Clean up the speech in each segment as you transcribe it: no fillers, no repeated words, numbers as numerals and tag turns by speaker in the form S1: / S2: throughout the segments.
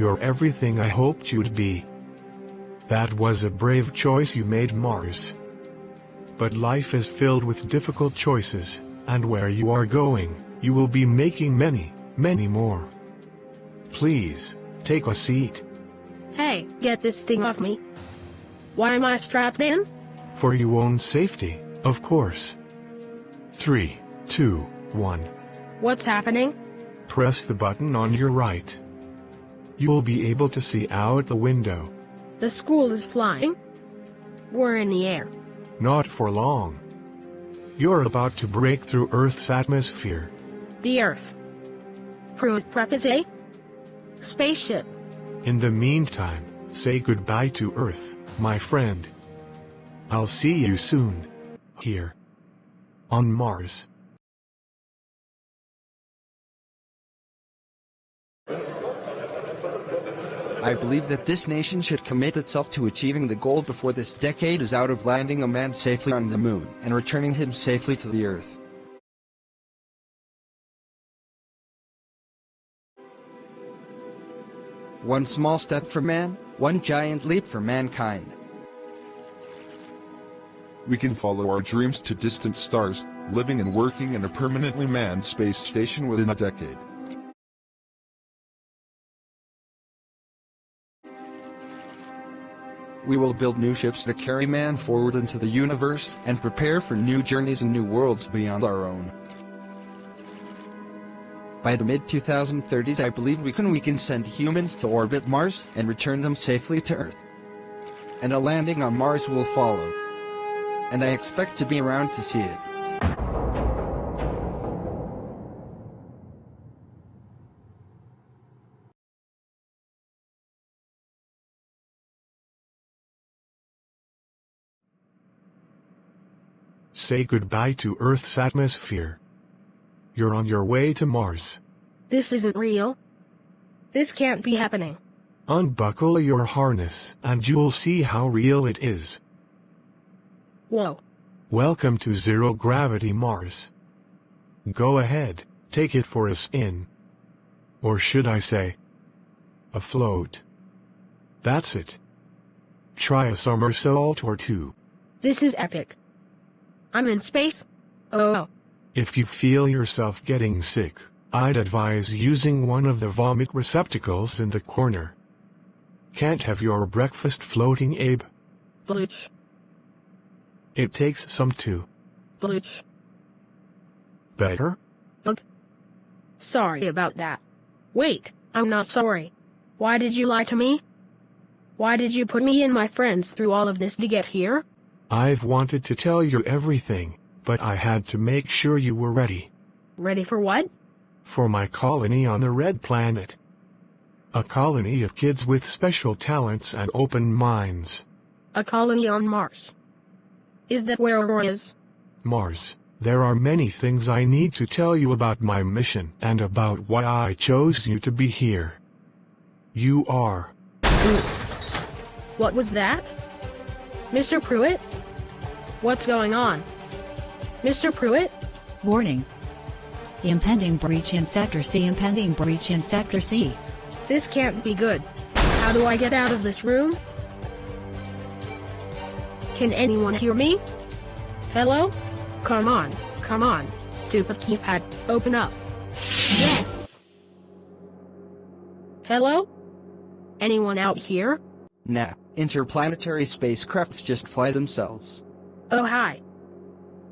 S1: You're everything I hoped you'd be. That was a brave choice you made, Mars. But life is filled with difficult choices, and where you are going, you will be making many, many more. Please, take a seat.
S2: Hey, get this thing off me. Why am I strapped in?
S1: For your own safety, of course. 3, 2, 1.
S2: What's happening?
S1: Press the button on your right. You'll be able to see out the window.
S2: The school is flying. We're in the air.
S1: Not for long. You're about to break through Earth's atmosphere.
S2: The Earth. Pruitt prep is a spaceship.
S1: In the meantime, say goodbye to Earth, my friend. I'll see you soon. Here. On Mars.
S3: I believe that this nation should commit itself to achieving the goal before this decade is out of landing a man safely on the moon and returning him safely to the Earth. One small step for man, one giant leap for mankind.
S4: We can follow our dreams to distant stars, living and working in a permanently manned space station within a decade.
S3: We will build new ships that carry man forward into the universe and prepare for new journeys and new worlds beyond our own. By the mid-2030s, I believe we can send humans to orbit Mars and return them safely to Earth. And a landing on Mars will follow. And I expect to be around to see it.
S1: Say goodbye to Earth's atmosphere. You're on your way to Mars.
S2: This isn't real. This can't be happening.
S1: Unbuckle your harness, and you'll see how real it is.
S2: Whoa.
S1: Welcome to Zero Gravity Mars. Go ahead, take it for a spin. Or should I say, a float. That's it. Try a somersault or two.
S2: This is epic. I'm in space? Oh.
S1: If you feel yourself getting sick, I'd advise using one of the vomit receptacles in the corner. Can't have your breakfast floating, Abe?
S2: Blooch.
S1: It takes some too.
S2: Blooch.
S1: Better?
S2: Ugh. Sorry about that. Wait, I'm not sorry. Why did you lie to me? Why did you put me and my friends through all of this to get here?
S1: I've wanted to tell you everything, but I had to make sure you were ready.
S2: Ready for what?
S1: For my colony on the Red Planet. A colony of kids with special talents and open minds.
S2: A colony on Mars. Is that where Aurora is?
S1: Mars. There are many things I need to tell you about my mission and about why I chose you to be here. You are...
S2: What was that? Mr. Pruitt? What's going on? Mr. Pruitt?
S5: Warning. Impending breach in Sector C. Impending breach in Sector C.
S2: This can't be good. How do I get out of this room? Can anyone hear me? Hello? Come on, stupid keypad, open up. Yes. Hello? Anyone out here?
S3: Nah, interplanetary spacecrafts just fly themselves.
S2: Oh hi.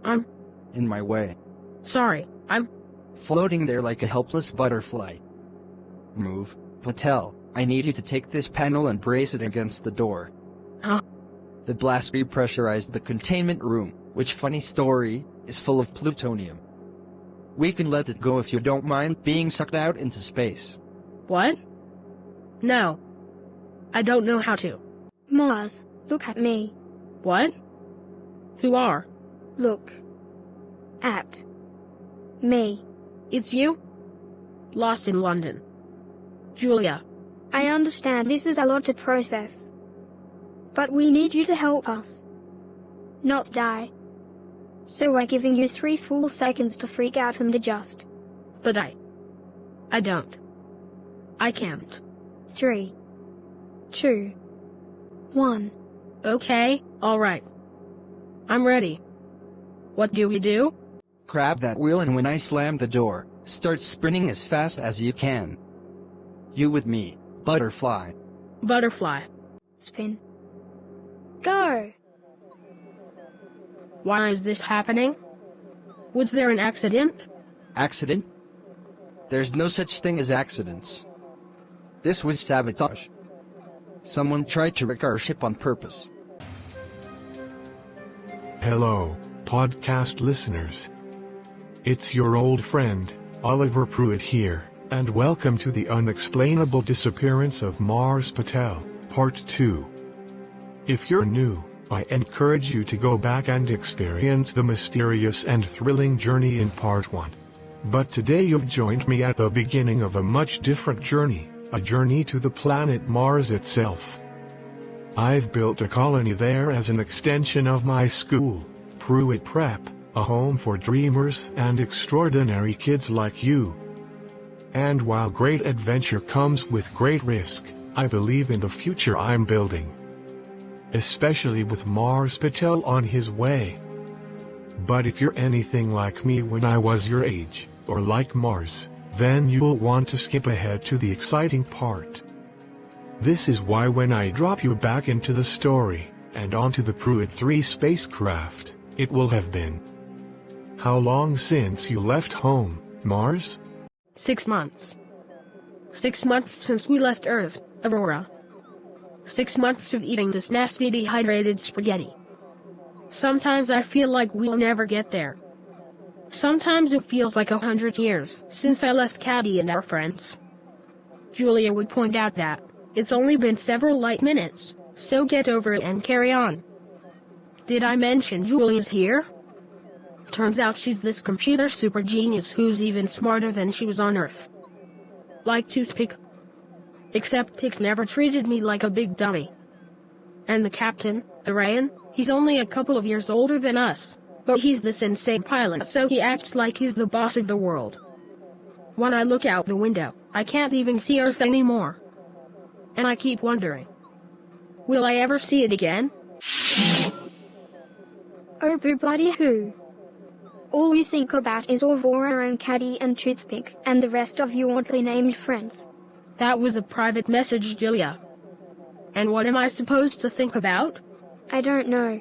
S2: I'm
S3: in my way.
S2: Sorry, I'm
S3: floating there like a helpless butterfly. Move, Patel. I need you to take this panel and brace it against the door.
S2: Huh?
S3: The blast repressurized the containment room, which, funny story, is full of plutonium. We can let it go if you don't mind being sucked out into space.
S2: What? No. I don't know how to.
S6: Mars, look at me.
S2: What? Who are?
S6: Look. At. Me.
S2: It's you? Lost in London. Julia.
S6: I understand this is a lot to process. But we need you to help us. Not die. So we're giving you 3 full seconds to freak out and adjust.
S2: But I don't. I can't.
S6: 3, 2, 1.
S2: Okay, alright. I'm ready. What do we do?
S3: Grab that wheel and when I slam the door, start sprinting as fast as you can. You with me, butterfly.
S2: Butterfly.
S6: Spin. Go!
S2: Why is this happening? Was there an accident?
S3: Accident? There's no such thing as accidents. This was sabotage. Someone tried to wreck our ship on purpose.
S1: Hello, podcast listeners. It's your old friend, Oliver Pruitt here, and welcome to the Unexplainable Disappearance of Mars Patel, Part 2. If you're new, I encourage you to go back and experience the mysterious and thrilling journey in Part 1. But today you've joined me at the beginning of a much different journey, a journey to the planet Mars itself. I've built a colony there as an extension of my school, Pruitt Prep, a home for dreamers and extraordinary kids like you. And while great adventure comes with great risk, I believe in the future I'm building. Especially with Mars Patel on his way. But if you're anything like me when I was your age, or like Mars, then you'll want to skip ahead to the exciting part. This is why when I drop you back into the story, and onto the Pruitt 3 spacecraft, it will have been. How long since you left home, Mars?
S2: 6 months. 6 months since we left Earth, Aurora. 6 months of eating this nasty dehydrated spaghetti. Sometimes I feel like we'll never get there. Sometimes it feels like 100 years since I left Caddy and our friends. Julia would point out that it's only been several light minutes, so get over it and carry on. Did I mention Julia's here? Turns out she's this computer super genius who's even smarter than she was on Earth. Like Toothpick. Except Pick never treated me like a big dummy. And the captain, Ryan, he's only a couple of years older than us, but he's this insane pilot so he acts like he's the boss of the world. When I look out the window, I can't even see Earth anymore. And I keep wondering, will I ever see it again?
S6: Oh bloody who? All you think about is Aurora and Caddy and Toothpick and the rest of your oddly named friends.
S2: That was a private message, Julia. And what am I supposed to think about?
S6: I don't know.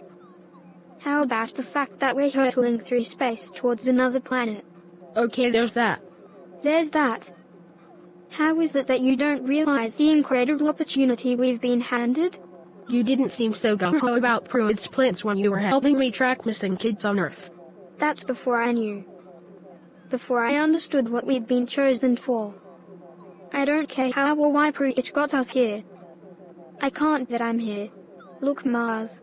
S6: How about the fact that we're hurtling through space towards another planet?
S2: Okay, there's that.
S6: There's that. How is it that you don't realize the incredible opportunity we've been handed?
S2: You didn't seem so gung-ho about Pruitt splints when you were helping me track missing kids on Earth.
S6: That's before I knew. Before I understood what we'd been chosen for. I don't care how or why Pruitt got us here. I can't that I'm here. Look, Mars.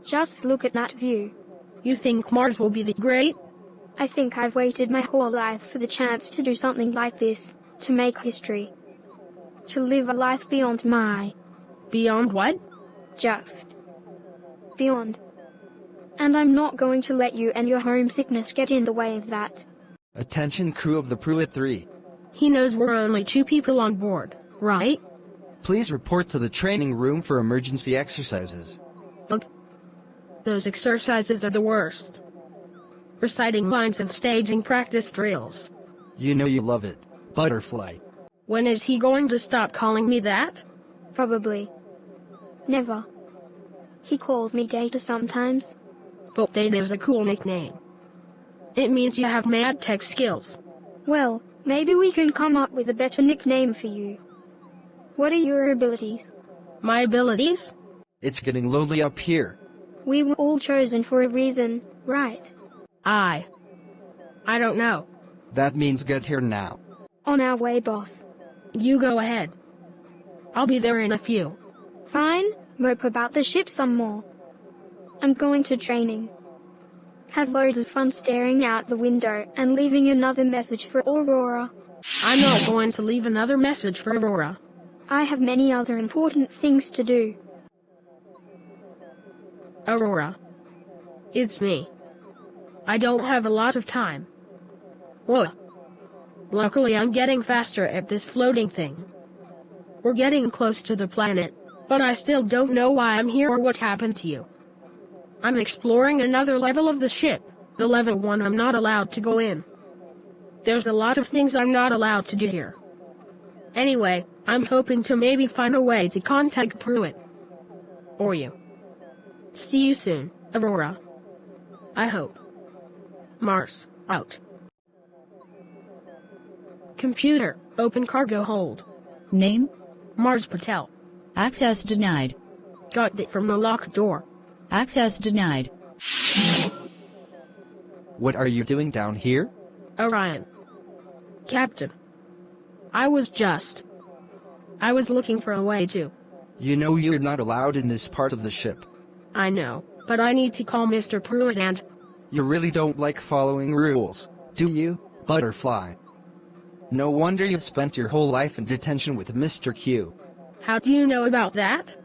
S6: Just look at that view.
S2: You think Mars will be the great?
S6: I think I've waited my whole life for the chance to do something like this, to make history. To live a life beyond my...
S2: Beyond what?
S6: Just. Beyond. And I'm not going to let you and your homesickness get in the way of that.
S3: Attention crew of the Pruitt 3.
S2: He knows we're only 2 people on board, right?
S3: Please report to the training room for emergency exercises.
S2: Look. Those exercises are the worst. Reciting lines and staging practice drills.
S3: You know you love it, Butterfly.
S2: When is he going to stop calling me that?
S6: Probably. Never. He calls me Data sometimes.
S2: But Data is a cool nickname. It means you have mad tech skills.
S6: Well, maybe we can come up with a better nickname for you. What are your abilities?
S2: My abilities?
S3: It's getting lonely up here.
S6: We were all chosen for a reason, right?
S2: I don't know.
S3: That means get here now.
S6: On our way, boss.
S2: You go ahead. I'll be there in a few.
S6: Fine, mope about the ship some more. I'm going to training. Have loads of fun staring out the window and leaving another message for Aurora.
S2: I'm not going to leave another message for Aurora.
S6: I have many other important things to do.
S2: Aurora. It's me. I don't have a lot of time. Whoa. Luckily I'm getting faster at this floating thing. We're getting close to the planet, but I still don't know why I'm here or what happened to you. I'm exploring another level of the ship, the level 1 I'm not allowed to go in. There's a lot of things I'm not allowed to do here. Anyway, I'm hoping to maybe find a way to contact Pruitt. Or you. See you soon, Aurora. I hope. Mars, out. Computer, open cargo hold.
S5: Name?
S2: Mars Patel.
S5: Access denied.
S2: Got that from the locked door.
S5: Access denied.
S3: What are you doing down here?
S2: Orion. Captain. I was looking for a way to.
S3: You know you're not allowed in this part of the ship.
S2: I know, but I need to call Mr. Pruitt and...
S3: You really don't like following rules, do you, Butterfly? No wonder you spent your whole life in detention with Mr. Q.
S2: How do you know about that?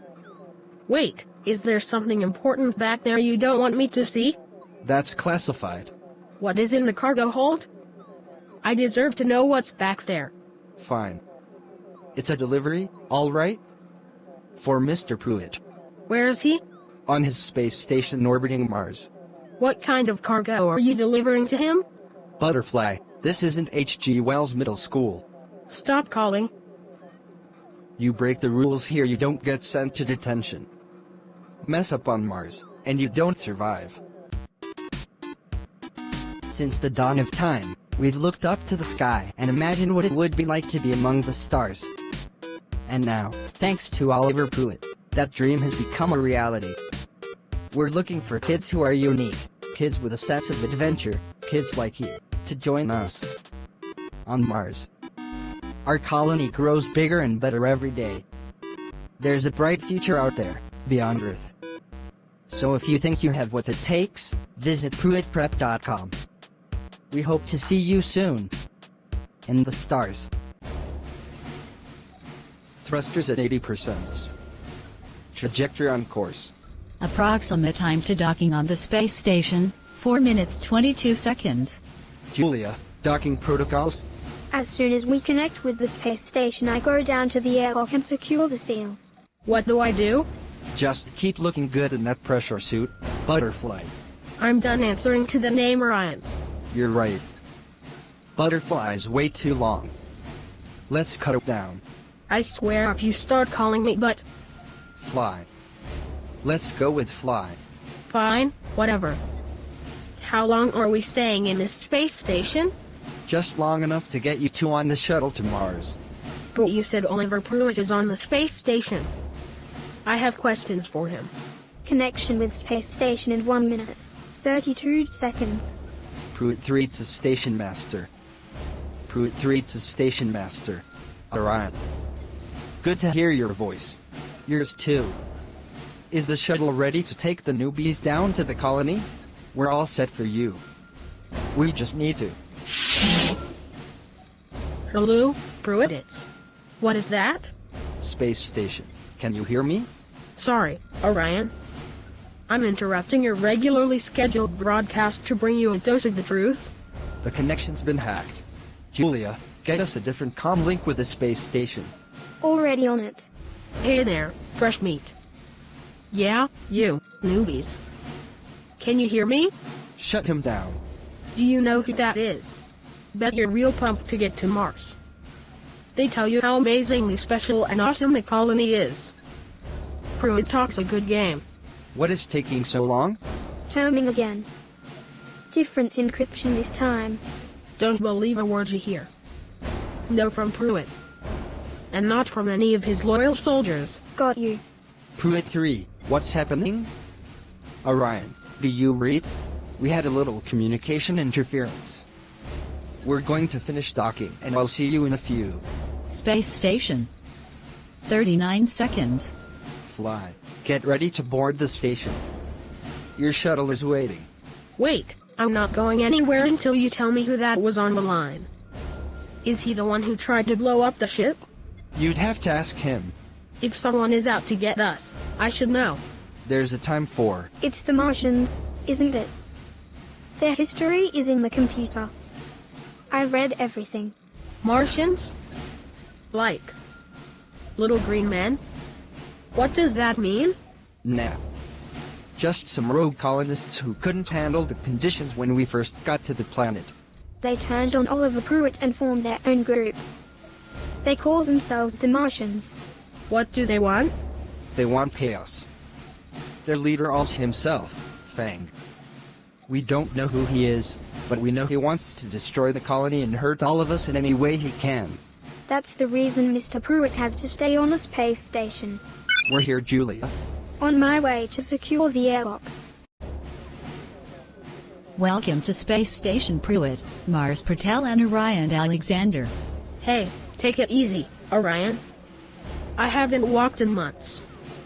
S2: Wait, is there something important back there you don't want me to see?
S3: That's classified.
S2: What is in the cargo hold? I deserve to know what's back there.
S3: Fine. It's a delivery, all right? For Mr. Pruitt.
S2: Where is he?
S3: On his space station orbiting Mars.
S2: What kind of cargo are you delivering to him?
S3: Butterfly, this isn't H.G. Wells Middle School.
S2: Stop calling.
S3: You break the rules here, you don't get sent to detention. Mess up on Mars, and you don't survive. Since the dawn of time, we've looked up to the sky and imagined what it would be like to be among the stars. And now, thanks to Oliver Pruitt, that dream has become a reality. We're looking for kids who are unique, kids with a sense of adventure, kids like you, to join us on Mars. Our colony grows bigger and better every day. There's a bright future out there, beyond Earth. So if you think you have what it takes, visit PruittPrep.com. We hope to see you soon. In the stars. Thrusters at 80%. Trajectory on course.
S5: Approximate time to docking on the space station, 4 minutes 22 seconds.
S3: Julia, docking protocols?
S6: As soon as we connect with the space station, I go down to the airlock and secure the seal.
S2: What do I do?
S3: Just keep looking good in that pressure suit, Butterfly.
S2: I'm done answering to the name Orion.
S3: You're right. Butterfly's way too long. Let's cut it down.
S2: I swear if you start calling me but...
S3: Fly. Let's go with Fly.
S2: Fine, whatever. How long are we staying in this space station?
S3: Just long enough to get you two on the shuttle to Mars.
S2: But you said Oliver Pruitt is on the space station. I have questions for him.
S6: Connection with space station in 1 minute, 32 seconds.
S3: Pruitt 3 to Station Master. Pruitt 3 to Station Master. Orion. Good to hear your voice. Yours too. Is the shuttle ready to take the newbies down to the colony? We're all set for you. We just need to.
S2: Hello, Pruitt. What is that?
S3: Space station. Can you hear me?
S2: Sorry, Orion. I'm interrupting your regularly scheduled broadcast to bring you a dose of the truth.
S3: The connection's been hacked. Julia, get us a different comm link with the space station.
S6: Already on it.
S2: Hey there, fresh meat. Yeah, you, newbies. Can you hear me?
S3: Shut him down.
S2: Do you know who that is? Bet you're real pumped to get to Mars. They tell you how amazingly special and awesome the colony is. Pruitt talks a good game.
S3: What is taking so long?
S6: Terming again. Different encryption this time.
S2: Don't believe a word you hear. No from Pruitt. And not from any of his loyal soldiers.
S6: Got you.
S3: Pruitt 3, what's happening? Orion, do you read? We had a little communication interference. We're going to finish docking and I'll see you in a few.
S5: Space station. 39 seconds.
S3: Fly. Get ready to board the station. Your shuttle is waiting.
S2: Wait, I'm not going anywhere until you tell me who that was on the line. Is he the one who tried to blow up the ship?
S3: You'd have to ask him.
S2: If someone is out to get us, I should know.
S3: There's a time for...
S6: It's the Martians, isn't it? Their history is in the computer. I read everything.
S2: Martians? Like Little green men? What does that mean?
S3: Nah. Just some rogue colonists who couldn't handle the conditions when we first got to the planet.
S6: They turned on Oliver Pruitt and formed their own group. They call themselves the Martians.
S2: What do they want?
S3: They want chaos. Their leader is himself, Fang. We don't know who he is, but we know he wants to destroy the colony and hurt all of us in any way he can.
S6: That's the reason Mr. Pruitt has to stay on the space station.
S3: We're here, Julia.
S6: On my way to secure the airlock.
S5: Welcome to Space Station Pruitt, Mars Patel and Orion Alexander.
S2: Hey, take it easy, Orion. I haven't walked in months.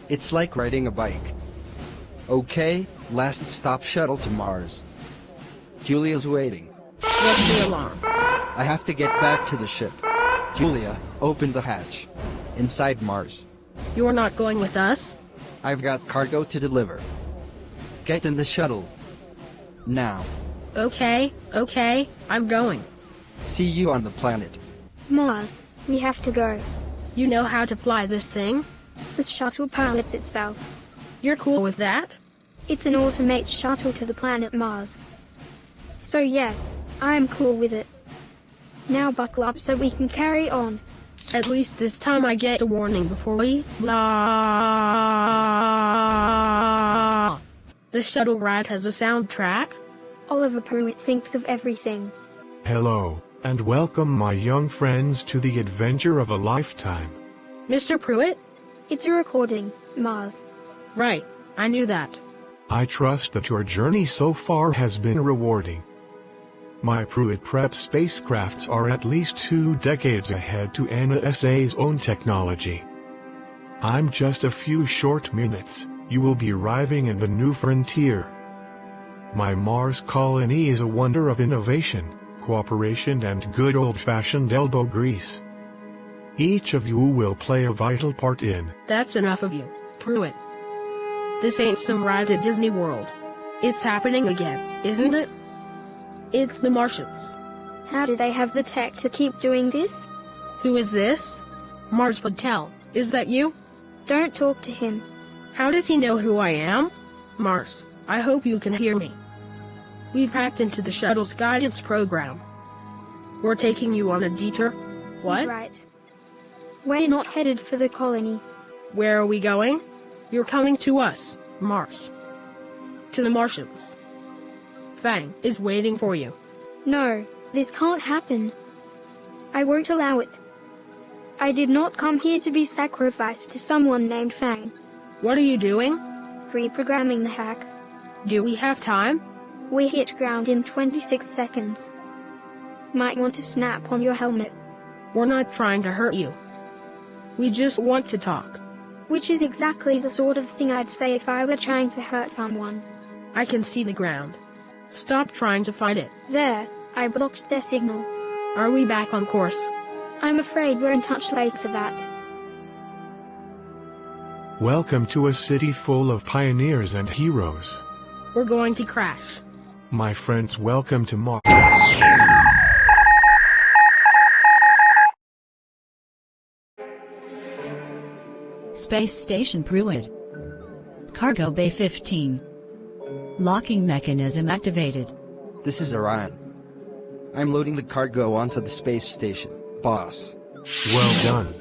S3: It's like riding a bike. Okay, last stop shuttle to Mars. Julia's waiting.
S2: What's the alarm?
S3: I have to get back to the ship. Julia, open the hatch. Inside Mars.
S2: You're not going with us?
S3: I've got cargo to deliver. Get in the shuttle. Now.
S2: Okay, I'm going.
S3: See you on the planet.
S6: Mars, we have to go.
S2: You know how to fly this thing?
S6: The shuttle pilots itself.
S2: You're cool with that?
S6: It's an automated shuttle to the planet Mars. So yes, I am cool with it. Now buckle up so we can carry on.
S2: At least this time I get a warning before we... Blah. The shuttle ride has a soundtrack?
S6: Oliver Pruitt thinks of everything.
S1: Hello, and welcome my young friends to the adventure of a lifetime.
S2: Mr. Pruitt?
S6: It's a recording, Mars.
S2: Right, I knew that.
S1: I trust that your journey so far has been rewarding. My Pruitt Prep spacecrafts are at least 2 decades ahead to NASA's own technology. I'm just a few short minutes, you will be arriving in the new frontier. My Mars colony is a wonder of innovation, cooperation and good old-fashioned elbow grease. Each of you will play a vital part in...
S2: That's enough of you, Pruitt. This ain't some ride to Disney World. It's happening again, isn't it? It's the Martians.
S6: How do they have the tech to keep doing this?
S2: Who is this? Mars Patel, is that you?
S6: Don't talk to him.
S2: How does he know who I am? Mars, I hope you can hear me. We've hacked into the shuttle's guidance program. We're taking you on a detour. What?
S6: He's right. We're not headed for the colony.
S2: Where are we going? You're coming to us, Mars. To the Martians. Fang is waiting for you.
S6: No, this can't happen. I won't allow it. I did not come here to be sacrificed to someone named Fang.
S2: What are you doing?
S6: Reprogramming the hack.
S2: Do we have time?
S6: We hit ground in 26 seconds. Might want to snap on your helmet.
S2: We're not trying to hurt you. We just want to talk.
S6: Which is exactly the sort of thing I'd say if I were trying to hurt someone.
S2: I can see the ground. Stop trying to fight it.
S6: There, I blocked their signal.
S2: Are we back on course?
S6: I'm afraid we're a touch late for that.
S1: Welcome to a city full of pioneers and heroes.
S2: We're going to crash.
S1: My friends, welcome to Mars.
S5: Space Station Pruitt. Cargo Bay 15. Locking mechanism activated.
S3: This is Orion. I'm loading the cargo onto the space station, boss.
S1: Well done.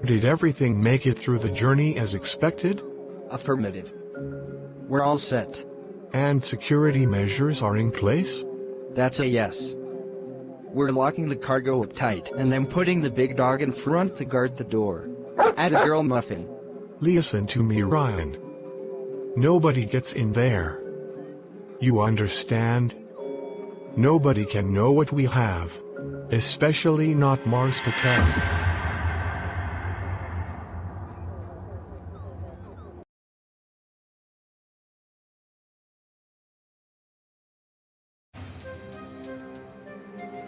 S1: Did everything make it through the journey as expected?
S3: Affirmative. We're all set.
S1: And security measures are in place?
S3: That's a yes. We're locking the cargo up tight and then putting the big dog in front to guard the door. Add a girl muffin.
S1: Listen to me, Ryan. Nobody gets in there. You understand? Nobody can know what we have. Especially not Mars Patel.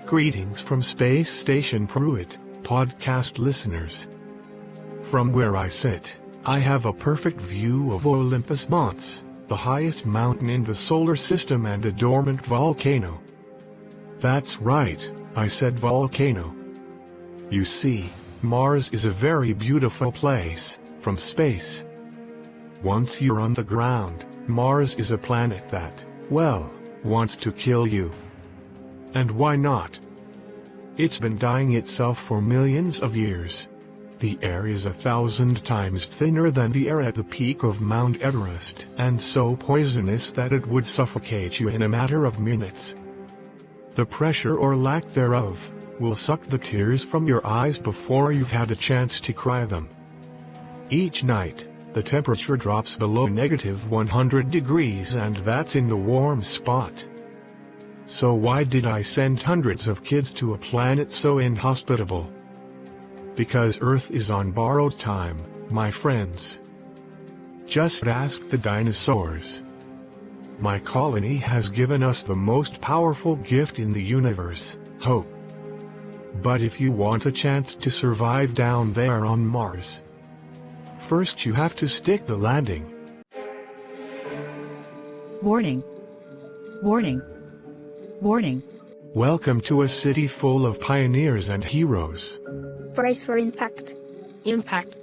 S1: Greetings from Space Station Pruitt, podcast listeners. From where I sit, I have a perfect view of Olympus Mons, the highest mountain in the solar system and a dormant volcano. That's right, I said volcano. You see, Mars is a very beautiful place, from space. Once you're on the ground, Mars is a planet that, well, wants to kill you. And why not? It's been dying itself for millions of years. The air is 1,000 times thinner than the air at the peak of Mount Everest, and so poisonous that it would suffocate you in a matter of minutes. The pressure or lack thereof will suck the tears from your eyes before you've had a chance to cry them. Each night, the temperature drops below -100 degrees, and that's in the warm spot. So why did I send hundreds of kids to a planet so inhospitable? Because Earth is on borrowed time, my friends. Just ask the dinosaurs. My colony has given us the most powerful gift in the universe, hope. But if you want a chance to survive down there on Mars, first you have to stick the landing.
S5: Warning. Warning. Warning.
S1: Welcome to a city full of pioneers and heroes.
S6: Brace for impact.
S2: Impact.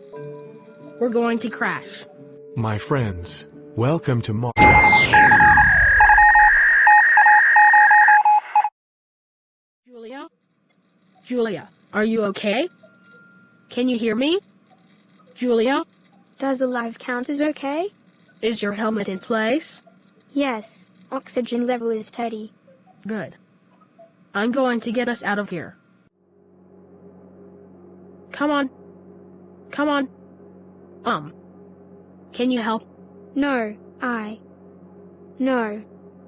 S2: We're going to crash.
S1: My friends, welcome to Mars.
S2: Julia? Julia, are you okay? Can you hear me? Julia?
S6: Does alive count as okay?
S2: Is your helmet in place?
S6: Yes, oxygen level is steady.
S2: Good. I'm going to get us out of here. Come on. Come on. Can you help?
S6: No.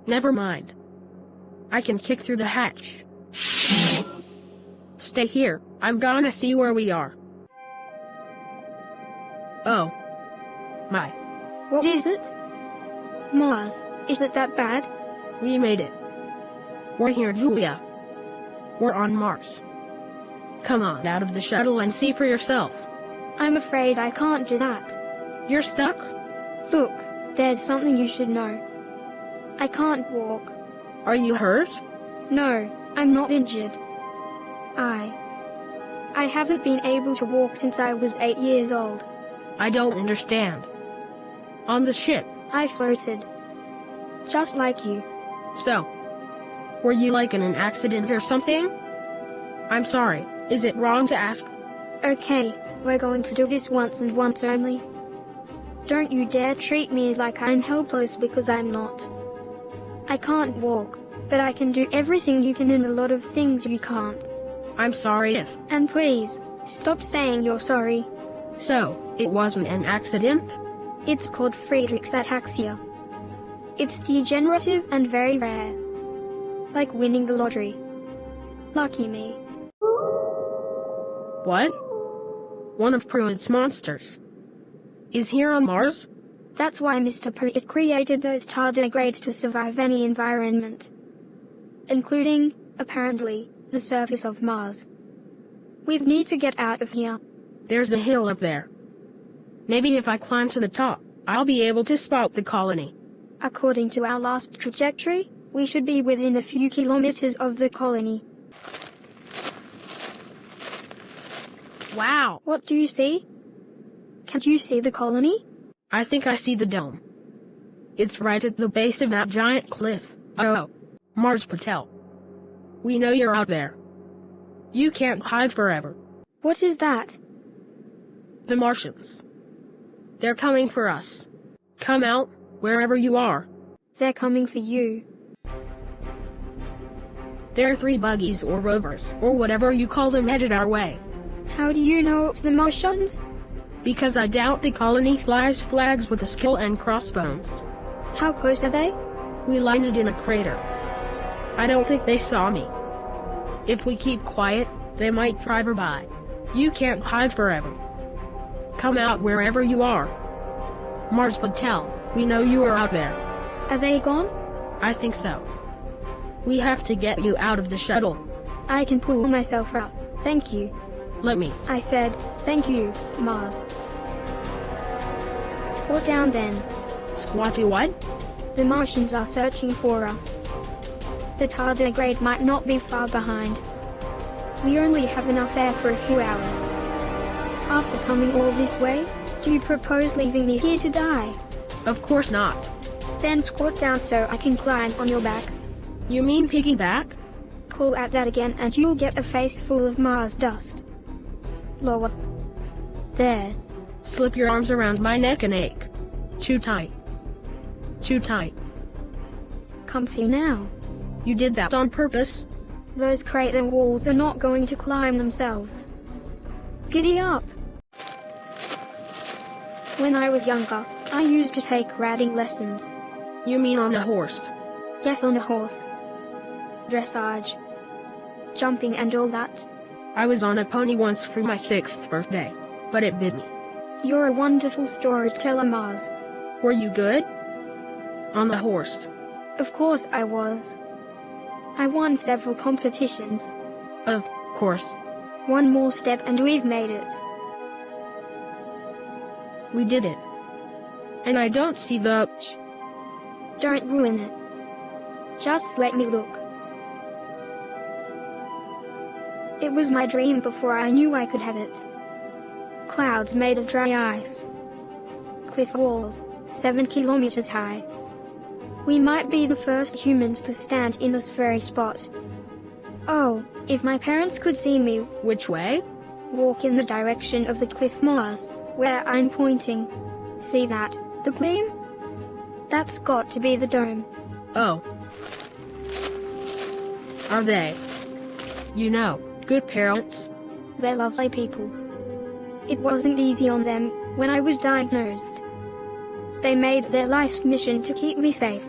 S2: Never mind. I can kick through the hatch. Stay here. I'm gonna see where we are. Oh. My.
S6: What is it? Mars, is it that bad?
S2: We made it. We're here, Julia. We're on Mars. Come on out of the shuttle and see for yourself.
S6: I'm afraid I can't do that.
S2: You're stuck?
S6: Look, there's something you should know. I can't walk.
S2: Are you hurt?
S6: No, I'm not injured. I haven't been able to walk since I was 8 years old.
S2: I don't understand. On the ship.
S6: I floated. Just like you.
S2: So, were you like in an accident or something? I'm sorry, is it wrong to ask?
S6: Okay, we're going to do this once and once only. Don't you dare treat me like I'm helpless, because I'm not. I can't walk, but I can do everything you can and a lot of things you can't.
S2: I'm sorry if.
S6: And please, stop saying you're sorry.
S2: So, it wasn't an accident?
S6: It's called Friedreich's ataxia. It's degenerative and very rare. Like winning the lottery. Lucky me.
S2: What? One of Pruitt's monsters is here on Mars?
S6: That's why Mr. Pruitt created those tardigrades to survive any environment. Including, apparently, the surface of Mars. We need to get out of here.
S2: There's a hill up there. Maybe if I climb to the top, I'll be able to spot the colony.
S6: According to our last trajectory, we should be within a few kilometers of the colony.
S2: Wow!
S6: What do you see? Can't you see the colony?
S2: I think I see the dome. It's right at the base of that giant cliff. Oh, Mars Patel. We know you're out there. You can't hide forever.
S6: What is that?
S2: The Martians. They're coming for us. Come out, wherever you are.
S6: They're coming for you.
S2: There are 3 buggies or rovers, or whatever you call them, headed our way.
S6: How do you know it's the Martians?
S2: Because I doubt the colony flies flags with a skull and crossbones.
S6: How close are they?
S2: We landed in a crater. I don't think they saw me. If we keep quiet, they might drive her by. You can't hide forever. Come out wherever you are. Mars Patel, we know you are out there.
S6: Are they gone?
S2: I think so. We have to get you out of the shuttle.
S6: I can pull myself out. Thank you.
S2: Let me.
S6: I said, thank you, Mars. Squat down then.
S2: Squatty what?
S6: The Martians are searching for us. The tardigrades might not be far behind. We only have enough air for a few hours. After coming all this way, do you propose leaving me here to die?
S2: Of course not.
S6: Then squat down so I can climb on your back.
S2: You mean piggyback?
S6: Call at that again and you'll get a face full of Mars dust. Lower. There.
S2: Slip your arms around my neck and ache. Too tight. Too tight.
S6: Comfy now.
S2: You did that on purpose?
S6: Those crater walls are not going to climb themselves. Giddy up. When I was younger, I used to take riding lessons.
S2: You mean on a horse?
S6: Yes, on a horse. Dressage. Jumping and all that.
S2: I was on a pony once for my 6th birthday, but it bit me.
S6: You're a wonderful storyteller, Mars.
S2: Were you good? On the horse?
S6: Of course I was. I won several competitions.
S2: Of course.
S6: One more step and we've made it.
S2: We did it. And I don't see the...
S6: Don't ruin it. Just let me look. It was my dream before I knew I could have it. Clouds made of dry ice. Cliff walls, 7 kilometers high. We might be the first humans to stand in this very spot. Oh, if my parents could see me.
S2: Which way?
S6: Walk in the direction of the cliff, Mars, where I'm pointing. See that, the gleam? That's got to be the dome.
S2: Oh. Are they? You know, good parents?
S6: They're lovely people. It wasn't easy on them when I was diagnosed. They made their life's mission to keep me safe.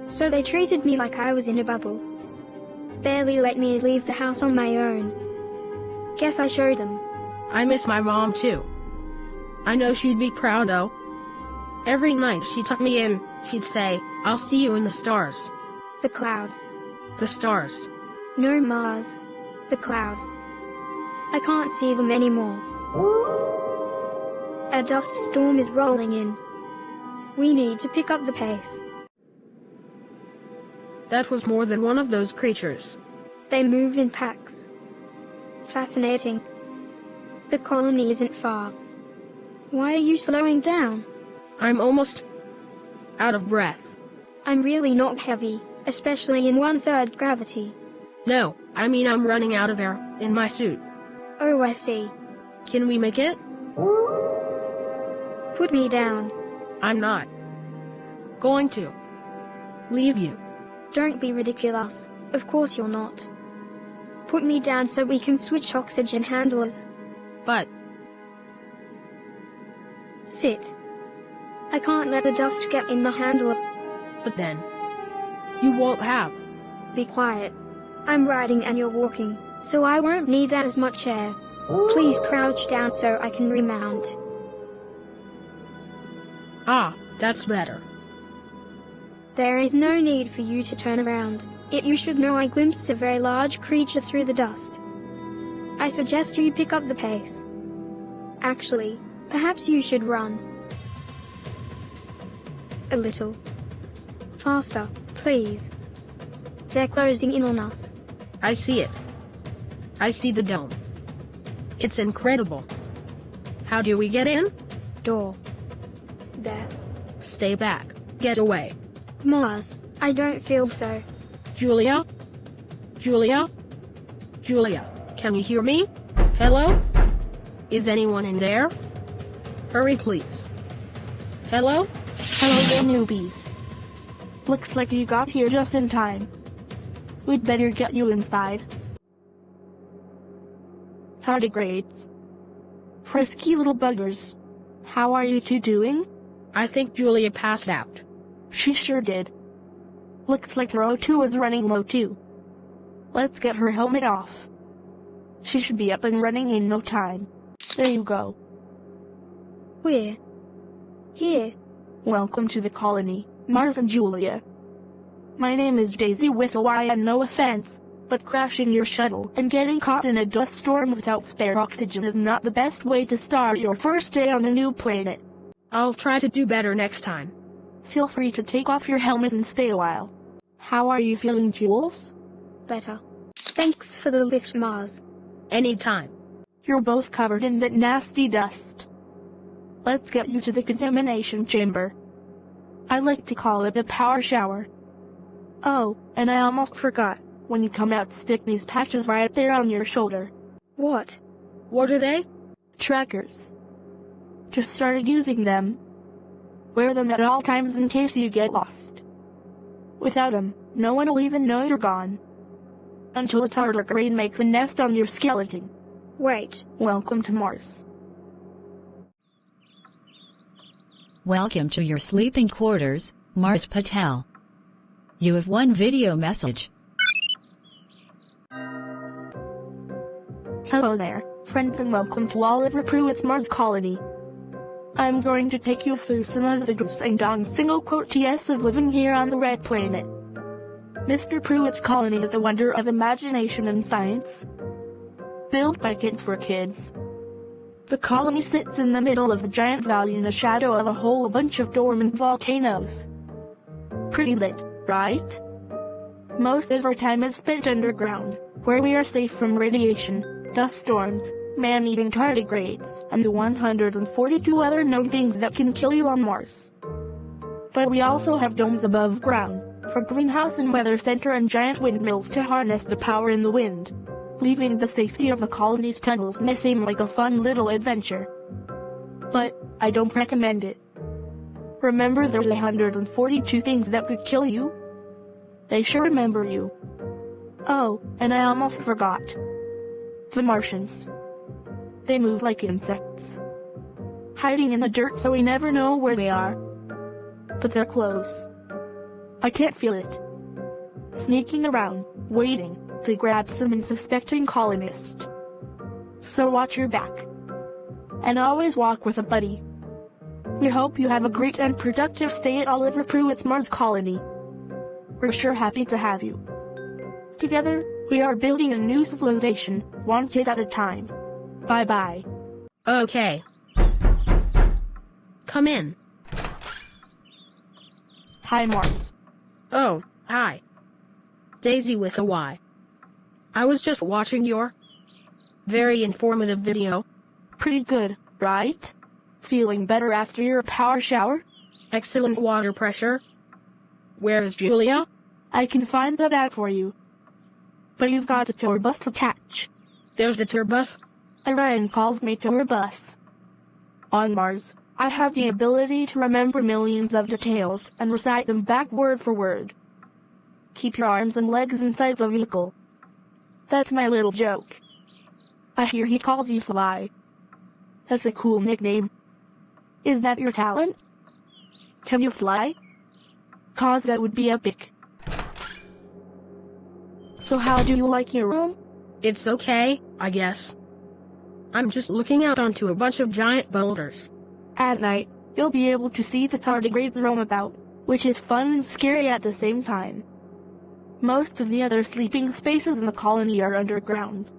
S6: So they treated me like I was in a bubble. Barely let me leave the house on my own. Guess I showed them.
S2: I miss my mom too. I know she'd be proud though. Every night she tucked me in, she'd say, "I'll see you in the stars."
S6: The clouds.
S2: The stars.
S6: No, Mars. The clouds. I can't see them anymore. A dust storm is rolling in. We need to pick up the pace.
S2: That was more than one of those creatures.
S6: They move in packs. Fascinating. The colony isn't far. Why are you slowing down?
S2: I'm almost out of breath.
S6: I'm really not heavy, especially in 1/3 gravity.
S2: No, I mean I'm running out of air in my suit.
S6: Oh, I see.
S2: Can we make it?
S6: Put me down.
S2: I'm not going to leave you.
S6: Don't be ridiculous. Of course you're not. Put me down so we can switch oxygen handlers.
S2: But
S6: sit. I can't let the dust get in the handler.
S2: But then you won't have.
S6: Be quiet. I'm riding and you're walking, so I won't need as much air. Please crouch down so I can remount.
S2: Ah, that's better.
S6: There is no need for you to turn around. You should know I glimpsed a very large creature through the dust. I suggest you pick up the pace. Actually, perhaps you should run. A little. Faster, please. They're closing in on us.
S2: I see it. I see the dome. It's incredible. How do we get in?
S6: Door. There.
S2: Stay back. Get away.
S6: Mars, I don't feel so.
S2: Julia? Julia? Julia, can you hear me? Hello? Is anyone in there? Hurry, please. Hello?
S7: Hello there, newbies. Looks like you got here just in time. We'd better get you inside. Tardigrades. Frisky little buggers. How are you two doing?
S2: I think Julia passed out.
S7: She sure did. Looks like her O2 is running low too. Let's get her helmet off. She should be up and running in no time. There you go.
S6: We're here.
S7: Welcome to the colony, Mars and Julia. My name is Daisy with a Y, and no offense, but crashing your shuttle and getting caught in a dust storm without spare oxygen is not the best way to start your first day on a new planet.
S2: I'll try to do better next time.
S7: Feel free to take off your helmet and stay a while. How are you feeling, Jules?
S6: Better. Thanks for the lift, Mars.
S2: Anytime.
S7: You're both covered in that nasty dust. Let's get you to the contamination chamber. I like to call it the power shower. Oh, and I almost forgot. When you come out, stick these patches right there on your shoulder.
S6: What?
S2: What are they?
S7: Trackers. Just started using them. Wear them at all times in case you get lost. Without them, no one will even know you're gone. Until a tardigrade makes a nest on your skeleton.
S6: Wait.
S7: Welcome to Mars.
S5: Welcome to your sleeping quarters, Mars Patel. You have one video message.
S7: Hello there, friends, and welcome to Oliver Pruitt's Mars colony. I'm going to take you through some of the do's and don'ts single quote TS of living here on the red planet. Mr. Pruitt's colony is a wonder of imagination and science. Built by kids for kids. The colony sits in the middle of a giant valley in the shadow of a whole bunch of dormant volcanoes. Pretty lit, right? Most of our time is spent underground, where we are safe from radiation, dust storms, man-eating tardigrades, and the 142 other known things that can kill you on Mars. But we also have domes above ground, for greenhouse and weather center, and giant windmills to harness the power in the wind. Leaving the safety of the colony's tunnels may seem like a fun little adventure. But I don't recommend it. Remember, there's 142 things that could kill you? They sure remember you. Oh, and I almost forgot. The Martians. They move like insects. Hiding in the dirt so we never know where they are. But they're close. I can't feel it. Sneaking around, waiting to grab some unsuspecting colonist. So watch your back. And always walk with a buddy. We hope you have a great and productive stay at Oliver Pruitt's Mars colony. We're sure happy to have you. Together, we are building a new civilization, one kid at a time. Bye-bye.
S2: Okay. Come in.
S7: Hi, Mars.
S2: Oh, hi. Daisy with a Y. I was just watching your very informative video.
S7: Pretty good, right? Feeling better after your power shower?
S2: Excellent water pressure. Where is Julia?
S7: I can find that out for you. But you've got a tour bus to catch.
S2: There's a tour bus?
S7: Orion calls me tour bus. On Mars, I have the ability to remember millions of details and recite them back word for word. Keep your arms and legs inside the vehicle. That's my little joke. I hear he calls you Fly. That's a cool nickname. Is that your talent? Can you fly? 'Cause that would be epic. So how do you like your room?
S2: It's okay, I guess. I'm just looking out onto a bunch of giant boulders.
S7: At night, you'll be able to see the tardigrades roam about, which is fun and scary at the same time. Most of the other sleeping spaces in the colony are underground.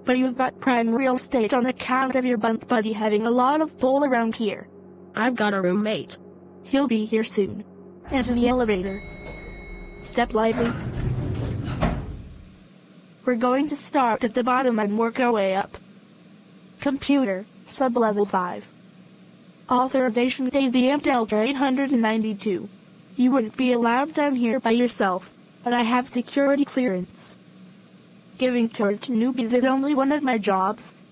S7: But you've got prime real estate on account of your bunk buddy having a lot of pull around here.
S2: I've got a roommate.
S7: He'll be here soon. Enter the elevator. Step lively. We're going to start at the bottom and work our way up. Computer, sub-level 5. Authorization Daisy Amp Delta 892. You wouldn't be allowed down here by yourself, but I have security clearance. Giving tours to newbies is only one of my jobs.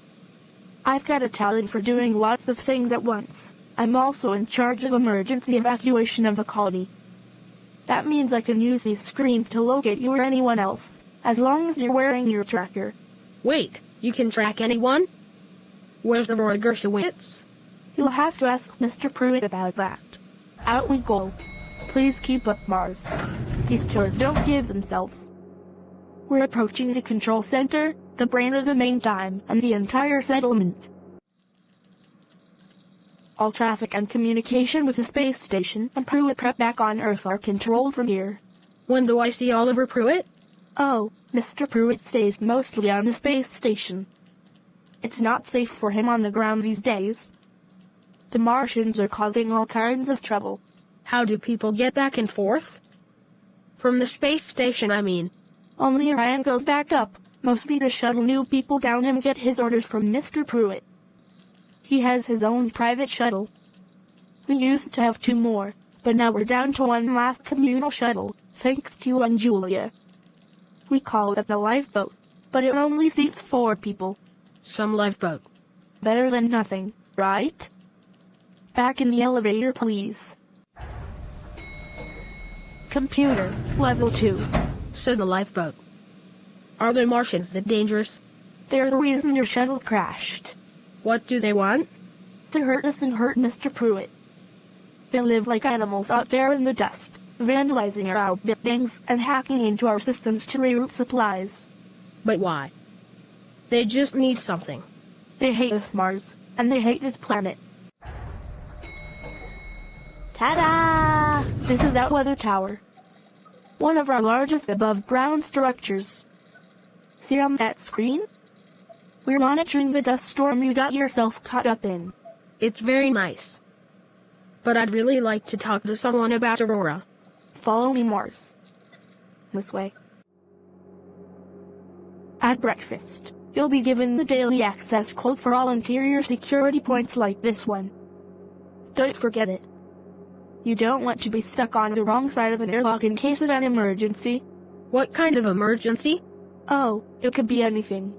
S7: I've got a talent for doing lots of things at once. I'm also in charge of emergency evacuation of the colony. That means I can use these screens to locate you or anyone else, as long as you're wearing your tracker.
S2: Wait, you can track anyone? Where's Aurora Gershowitz?
S7: You'll have to ask Mr. Pruitt about that. Out we go. Please keep up, Mars. These tours don't give themselves. We're approaching the control center, the brain of the main time, and the entire settlement. All traffic and communication with the space station and Pruitt Prep back on Earth are controlled from here.
S2: When do I see Oliver Pruitt?
S7: Oh, Mr. Pruitt stays mostly on the space station. It's not safe for him on the ground these days. The Martians are causing all kinds of trouble.
S2: How do people get back and forth? From the space station, I mean.
S7: Only Orion goes back up, mostly to shuttle new people down and get his orders from Mr. Pruitt. He has his own private shuttle. We used to have 2 more, but now we're down to 1 last communal shuttle, thanks to Julia. We call it the lifeboat, but it only seats 4 people.
S2: Some lifeboat.
S7: Better than nothing, right? Back in the elevator, please. Computer, level 2.
S2: So the lifeboat. Are the Martians that dangerous?
S7: They're the reason your shuttle crashed.
S2: What do they want?
S7: To hurt us and hurt Mr. Pruitt. They live like animals out there in the dust, vandalizing our buildings and hacking into our systems to reroute supplies.
S2: But why? They just need something.
S7: They hate us, Mars, and they hate this planet. Ta-da! This is our weather tower. One of our largest above-ground structures. See on that screen? We're monitoring the dust storm you got yourself caught up in.
S2: It's very nice. But I'd really like to talk to someone about Aurora.
S7: Follow me, Mars. This way. At breakfast, you'll be given the daily access code for all interior security points like this one. Don't forget it. You don't want to be stuck on the wrong side of an airlock in case of an emergency.
S2: What kind of emergency?
S7: Oh, it could be anything.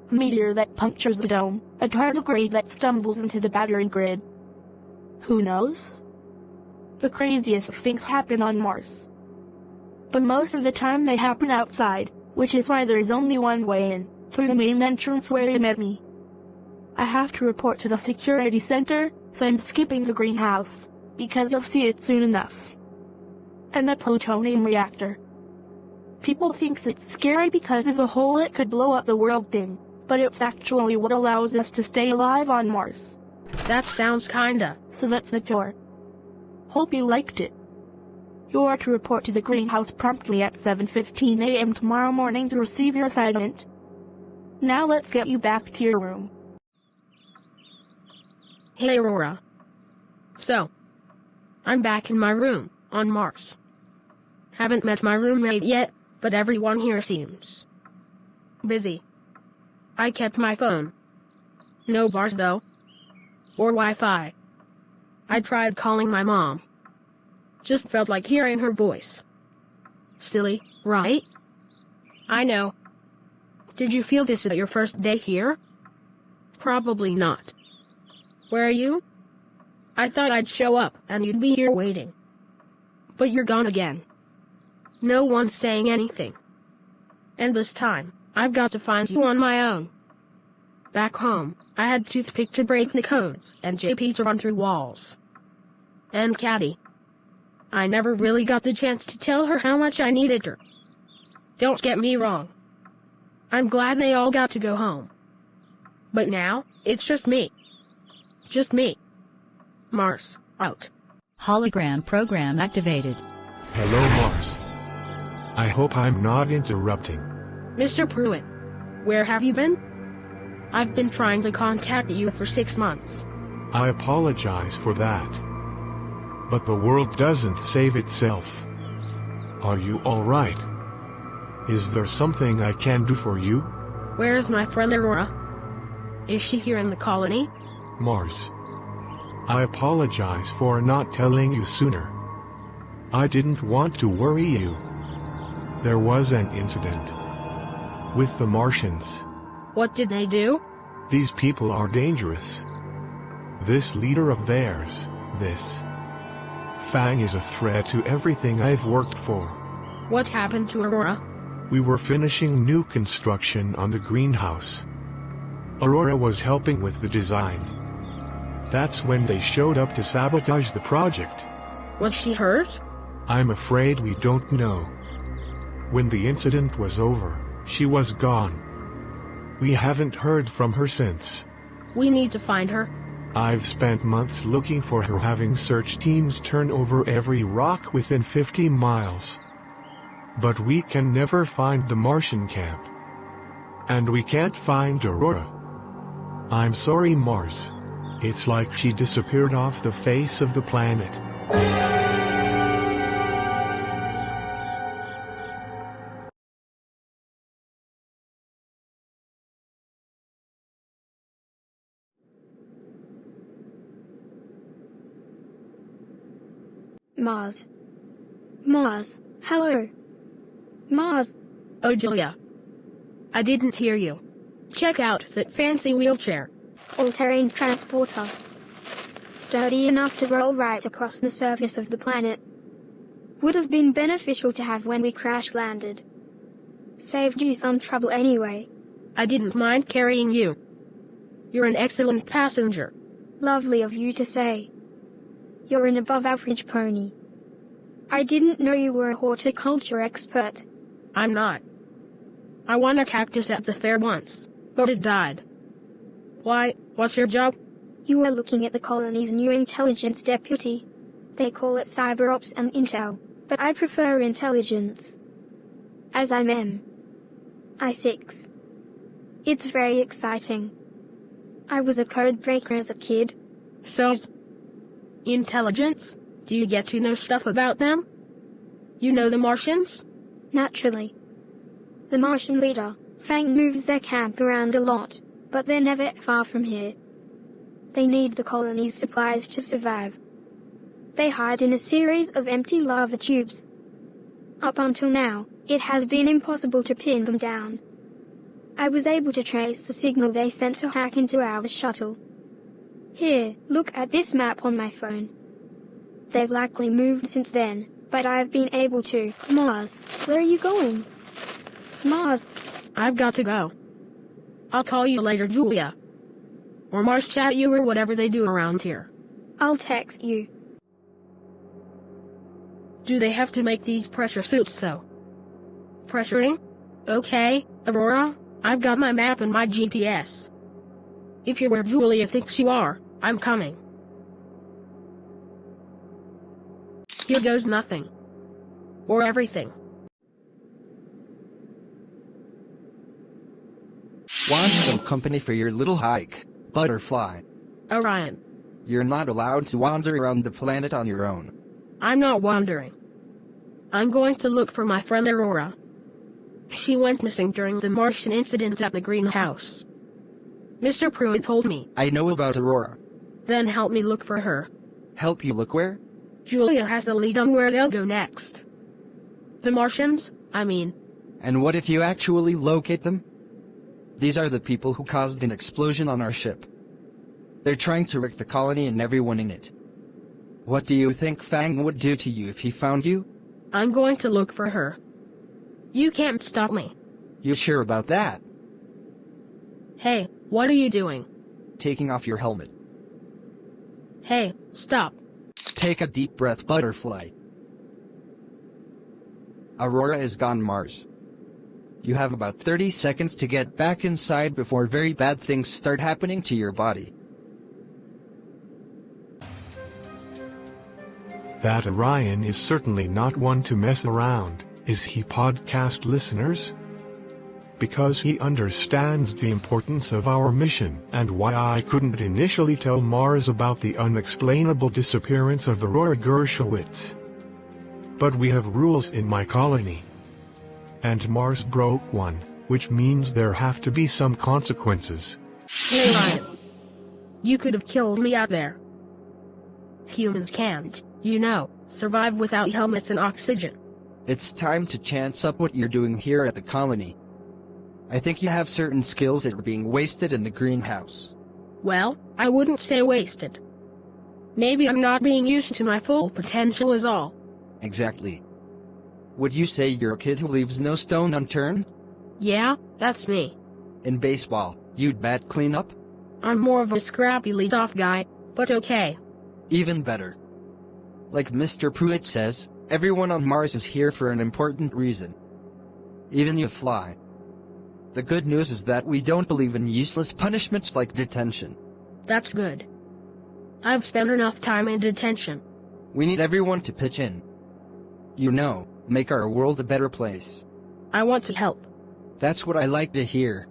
S7: A meteor that punctures the dome, a tardigrade that stumbles into the battery grid. Who knows? The craziest things happen on Mars. But most of the time they happen outside, which is why there is only one way in, through the main entrance where you met me. I have to report to the security center, so I'm skipping the greenhouse, because you'll see it soon enough. And the plutonium reactor. People thinks it's scary because of the whole it could blow up the world thing, but it's actually what allows us to stay alive on Mars.
S2: That sounds kinda.
S7: So that's the tour. Hope you liked it. You are to report to the greenhouse promptly at 7:15 a.m. tomorrow morning to receive your assignment. Now let's get you back to your room.
S2: Hey Aurora. So, I'm back in my room, on Mars. Haven't met my roommate yet, but everyone here seems busy. I kept my phone. No bars though. Or Wi-Fi. I tried calling my mom. Just felt like hearing her voice. Silly, right? I know. Did you feel this at your first day here? Probably not. Where are you? I thought I'd show up and you'd be here waiting. But you're gone again. No one's saying anything. And this time, I've got to find you on my own. Back home, I had toothpick to break the codes and JP to run through walls. And Caddy. I never really got the chance to tell her how much I needed her. Don't get me wrong. I'm glad they all got to go home. But now, it's just me. Just me. Mars, out.
S5: Hologram program activated.
S1: Hello, Mars. I hope I'm not interrupting.
S2: Mr. Pruitt, where have you been? I've been trying to contact you for 6 months.
S1: I apologize for that. But the world doesn't save itself. Are you alright? Is there something I can do for you?
S2: Where's my friend Aurora? Is she here in the colony?
S1: Mars. I apologize for not telling you sooner. I didn't want to worry you. There was an incident with the Martians.
S2: What did they do?
S1: These people are dangerous. This leader of theirs, this Fang, is a threat to everything I've worked for.
S2: What happened to Aurora?
S1: We were finishing new construction on the greenhouse. Aurora was helping with the design. That's when they showed up to sabotage the project.
S2: Was she hurt?
S1: I'm afraid we don't know. When the incident was over, she was gone. We haven't heard from her since.
S2: We need to find her.
S1: I've spent months looking for her, having search teams turn over every rock within 50 miles. But we can never find the Martian camp. And we can't find Aurora. I'm sorry, Mars. It's like she disappeared off the face of the planet.
S6: Mars. Mars, hello. Mars.
S2: Oh, Julia. I didn't hear you. Check out that fancy wheelchair.
S6: All-terrain transporter. Sturdy enough to roll right across the surface of the planet. Would have been beneficial to have when we crash-landed. Saved you some trouble anyway.
S2: I didn't mind carrying you. You're an excellent passenger.
S6: Lovely of you to say. You're an above-average pony. I didn't know you were a horticulture expert.
S2: I'm not. I won a cactus at the fair once, but it died. Why, what's your job?
S6: You were looking at the colony's new intelligence deputy. They call it cyber ops and intel, but I prefer intelligence. As I'm I6. It's very exciting. I was a code breaker as a kid.
S2: So, intelligence? Do you get to know stuff about them? You know the Martians?
S6: Naturally. The Martian leader, Fang, moves their camp around a lot, but they're never far from here. They need the colony's supplies to survive. They hide in a series of empty lava tubes. Up until now, it has been impossible to pin them down. I was able to trace the signal they sent to hack into our shuttle. Here, look at this map on my phone. They've likely moved since then, but I've been able to. Mars, where are you going? Mars.
S2: I've got to go. I'll call you later, Julia. Or Mars chat you or whatever they do around here.
S6: I'll text you.
S2: Do they have to make these pressure suits so? Pressuring? Okay, Aurora, I've got my map and my GPS. If you're where Julia thinks you are, I'm coming. Here goes nothing. Or everything.
S3: Want some company for your little hike, butterfly?
S2: Orion.
S3: You're not allowed to wander around the planet on your own.
S2: I'm not wandering. I'm going to look for my friend Aurora. She went missing during the Martian incident at the greenhouse. Mr. Pruitt told me.
S3: I know about Aurora.
S2: Then help me look for her.
S3: Help you look where?
S2: Julia has the lead on where they'll go next. The Martians, I mean.
S3: And what if you actually locate them? These are the people who caused an explosion on our ship. They're trying to wreck the colony and everyone in it. What do you think Fang would do to you if he found you?
S2: I'm going to look for her. You can't stop me.
S3: You sure about that?
S2: Hey, what are you doing?
S3: Taking off your helmet.
S2: Hey, stop.
S3: Take a deep breath, butterfly. Aurora is gone, Mars. You have about 30 seconds to get back inside before very bad things start happening to your body.
S1: That Orion is certainly not one to mess around, is he, podcast listeners? Because he understands the importance of our mission and why I couldn't initially tell Mars about the unexplainable disappearance of Aurora Gershowitz. But we have rules in my colony. And Mars broke one, which means there have to be some consequences.
S2: Hey Ryan. You could have killed me out there. Humans can't, you know, survive without helmets and oxygen.
S3: It's time to chance up what you're doing here at the colony. I think you have certain skills that are being wasted in the greenhouse.
S2: Well, I wouldn't say wasted. Maybe I'm not being used to my full potential is all.
S3: Exactly. Would you say you're a kid who leaves no stone unturned?
S2: Yeah, that's me.
S3: In baseball, you'd bat cleanup?
S2: I'm more of a scrappy lead-off guy, but okay.
S3: Even better. Like Mr. Pruitt says, everyone on Mars is here for an important reason. Even you, fly. The good news is that we don't believe in useless punishments like detention.
S2: That's good. I've spent enough time in detention.
S3: We need everyone to pitch in. You know, make our world a better place.
S2: I want to help.
S3: That's what I like to hear.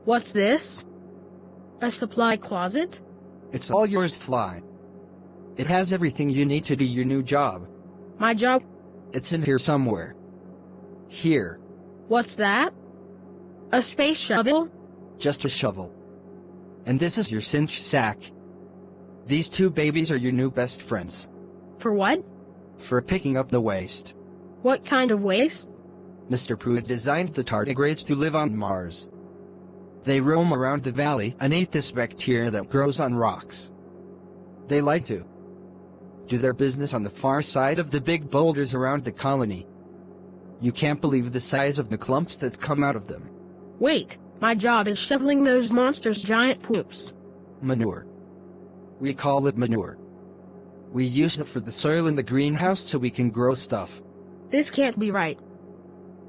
S2: What's this? A supply closet?
S3: It's all yours, Fly. It has everything you need to do your new job.
S2: My job?
S3: It's in here somewhere. Here.
S2: What's that? A space shovel?
S3: Just a shovel. And this is your cinch sack. These two babies are your new best friends.
S2: For what?
S3: For picking up the waste.
S2: What kind of waste?
S3: Mr. Pruitt designed the tardigrades to live on Mars. They roam around the valley and eat this bacteria that grows on rocks. They like to do their business on the far side of the big boulders around the colony. You can't believe the size of the clumps that come out of them.
S2: Wait, my job is shoveling those monsters' giant poops.
S3: Manure. We call it manure. We use it for the soil in the greenhouse so we can grow stuff.
S2: This can't be right.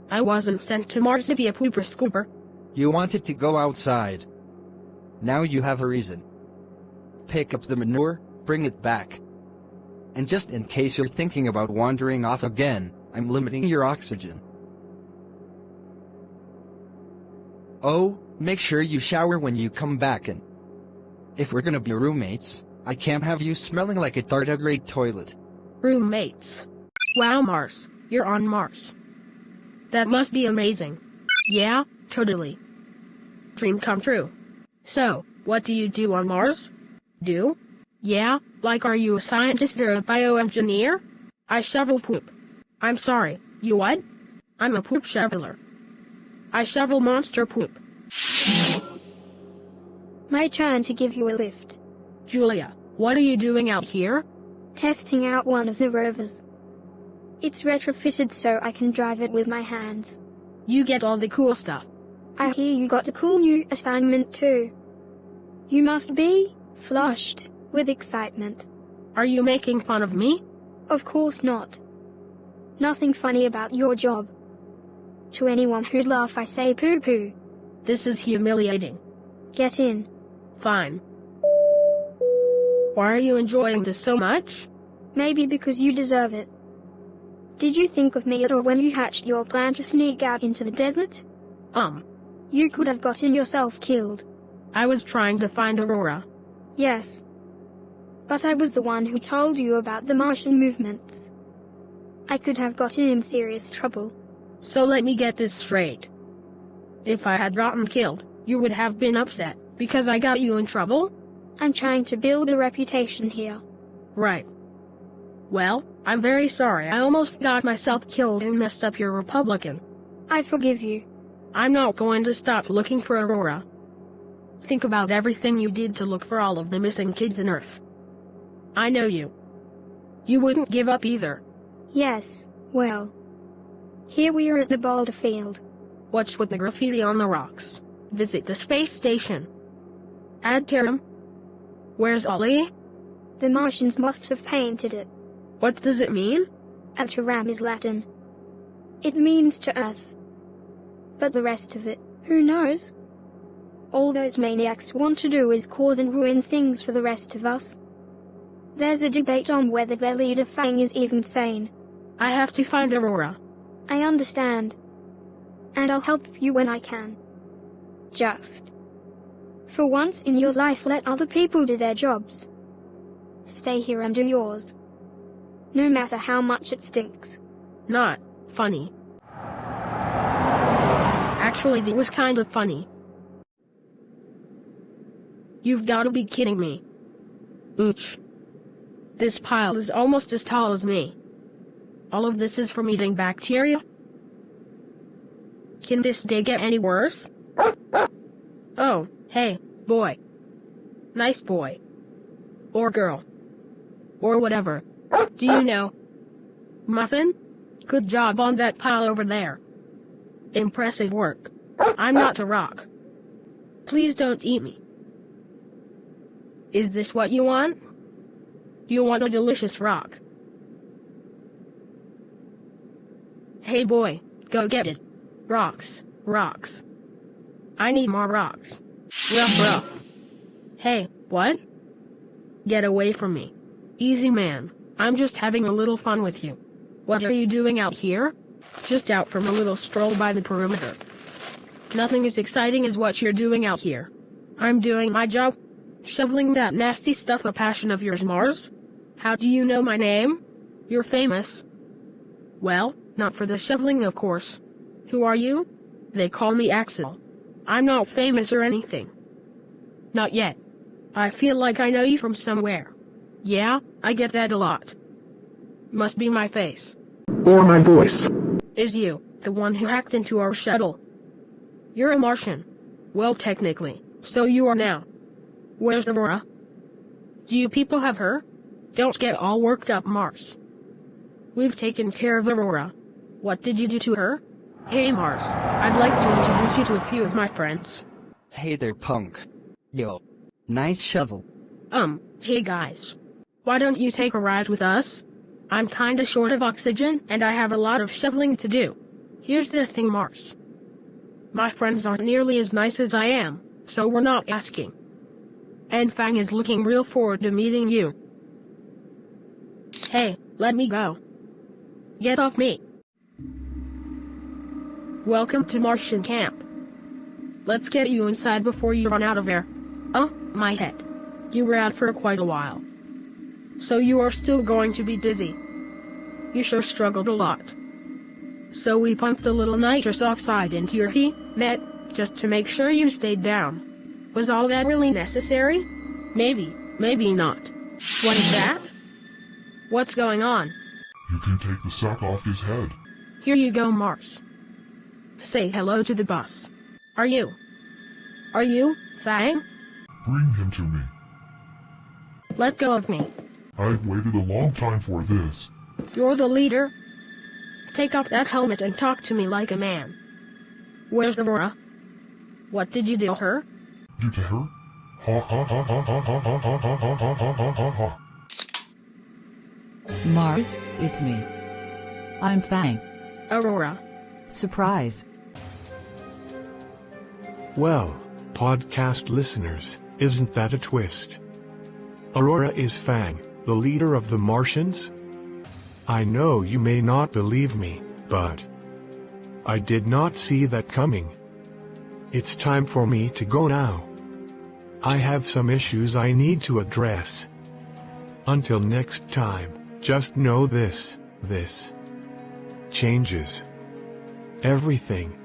S2: I wasn't sent to Mars to be a pooper scooper.
S3: You wanted to go outside. Now you have a reason. Pick up the manure, bring it back. And just in case you're thinking about wandering off again, I'm limiting your oxygen. Oh, make sure you shower when you come back, and if we're gonna be roommates, I can't have you smelling like a tardigrade toilet.
S2: Roommates. Wow, Mars, you're on Mars. That must be amazing. Yeah, totally. Dream come true. So, what do you do on Mars? Do? Yeah, like are you a scientist or a bioengineer? I shovel poop. I'm sorry, you what? I'm a poop shoveler. I shovel monster poop.
S6: My turn to give you a lift.
S2: Julia, what are you doing out here?
S6: Testing out one of the rovers. It's retrofitted so I can drive it with my hands.
S2: You get all the cool stuff.
S6: I hear you got a cool new assignment too. You must be flushed with excitement.
S2: Are you making fun of me?
S6: Of course not. Nothing funny about your job. To anyone who'd laugh, I say poo-poo.
S2: This is humiliating.
S6: Get in.
S2: Fine. Why are you enjoying this so much?
S6: Maybe because you deserve it. Did you think of me at all when you hatched your plan to sneak out into the desert?
S2: You
S6: could have gotten yourself killed.
S2: I was trying to find Aurora.
S6: Yes. But I was the one who told you about the Martian movements. I could have gotten in serious trouble.
S2: So let me get this straight. If I had gotten killed, you would have been upset because I got you in trouble?
S6: I'm trying to build a reputation here.
S2: Right. Well, I'm very sorry I almost got myself killed and messed up your Republican.
S6: I forgive you.
S2: I'm not going to stop looking for Aurora. Think about everything you did to look for all of the missing kids on Earth. I know you. You wouldn't give up either.
S6: Yes, well. Here we are at the boulder field.
S2: What's with the graffiti on the rocks? Visit the space station. Ad terram. Where's Ollie?
S6: The Martians must have painted it.
S2: What does it mean?
S6: Ad terram is Latin. It means to Earth. But the rest of it, who knows? All those maniacs want to do is cause and ruin things for the rest of us. There's a debate on whether their leader Fang is even sane.
S2: I have to find Aurora.
S6: I understand. And I'll help you when I can. Just for once in your life, let other people do their jobs. Stay here and do yours. No matter how much it stinks.
S2: Not funny. Actually, that was kind of funny. You've got to be kidding me. Ooch. This pile is almost as tall as me. All of this is from eating bacteria? Can this day get any worse? Oh, hey, boy. Nice boy. Or girl. Or whatever. Do you know? Muffin? Good job on that pile over there. Impressive work. I'm not a rock. Please don't eat me. Is this what you want? You want a delicious rock. Hey boy, go get it. Rocks, rocks. I need more rocks. Rough, rough. Hey, what? Get away from me. Easy man, I'm just having a little fun with you. What are you doing out here? Just out from a little stroll by the perimeter. Nothing as exciting as what you're doing out here. I'm doing my job. Shoveling that nasty stuff, a passion of yours, Mars? How do you know my name? You're famous. Well, not for the shoveling, of course. Who are you? They call me Axel. I'm not famous or anything. Not yet. I feel like I know you from somewhere. Yeah, I get that a lot. Must be my face.
S8: Or my voice.
S2: Is you, the one who hacked into our shuttle? You're a Martian. Well, technically, so you are now. Where's Aurora? Do you people have her? Don't get all worked up, Mars. We've taken care of Aurora. What did you do to her? Hey Mars, I'd like to introduce you to a few of my friends.
S3: Hey there, punk. Yo. Nice shovel.
S2: Hey guys. Why don't you take a ride with us? I'm kinda short of oxygen, and I have a lot of shoveling to do. Here's the thing, Mars. My friends aren't nearly as nice as I am, so we're not asking. And Fang is looking real forward to meeting you. Hey, let me go. Get off me. Welcome to Martian camp. Let's get you inside before you run out of air. Oh, my head. You were out for quite a while. So you are still going to be dizzy. You sure struggled a lot. So we pumped a little nitrous oxide into your met, just to make sure you stayed down. Was all that really necessary? Maybe, maybe not. What is that? What's going on?
S8: You can take the sack off his head.
S2: Here you go, Mars. Say hello to the boss. Are you Fang?
S8: Bring him to me.
S2: Let go of me.
S8: I've waited a long time for this.
S2: You're the leader. Take off that helmet and talk to me like a man. Where's Aurora? What did you do to her?
S8: Do to her? Ha ha ha ha ha ha ha ha ha ha ha ha ha ha.
S5: Mars, it's me. I'm Fang.
S2: Aurora.
S5: Surprise.
S1: Well, podcast listeners, isn't that a twist? Aurora is Fang, the leader of the Martians? I know you may not believe me, but I did not see that coming. It's time for me to go now. I have some issues I need to address. Until next time, just know this changes everything.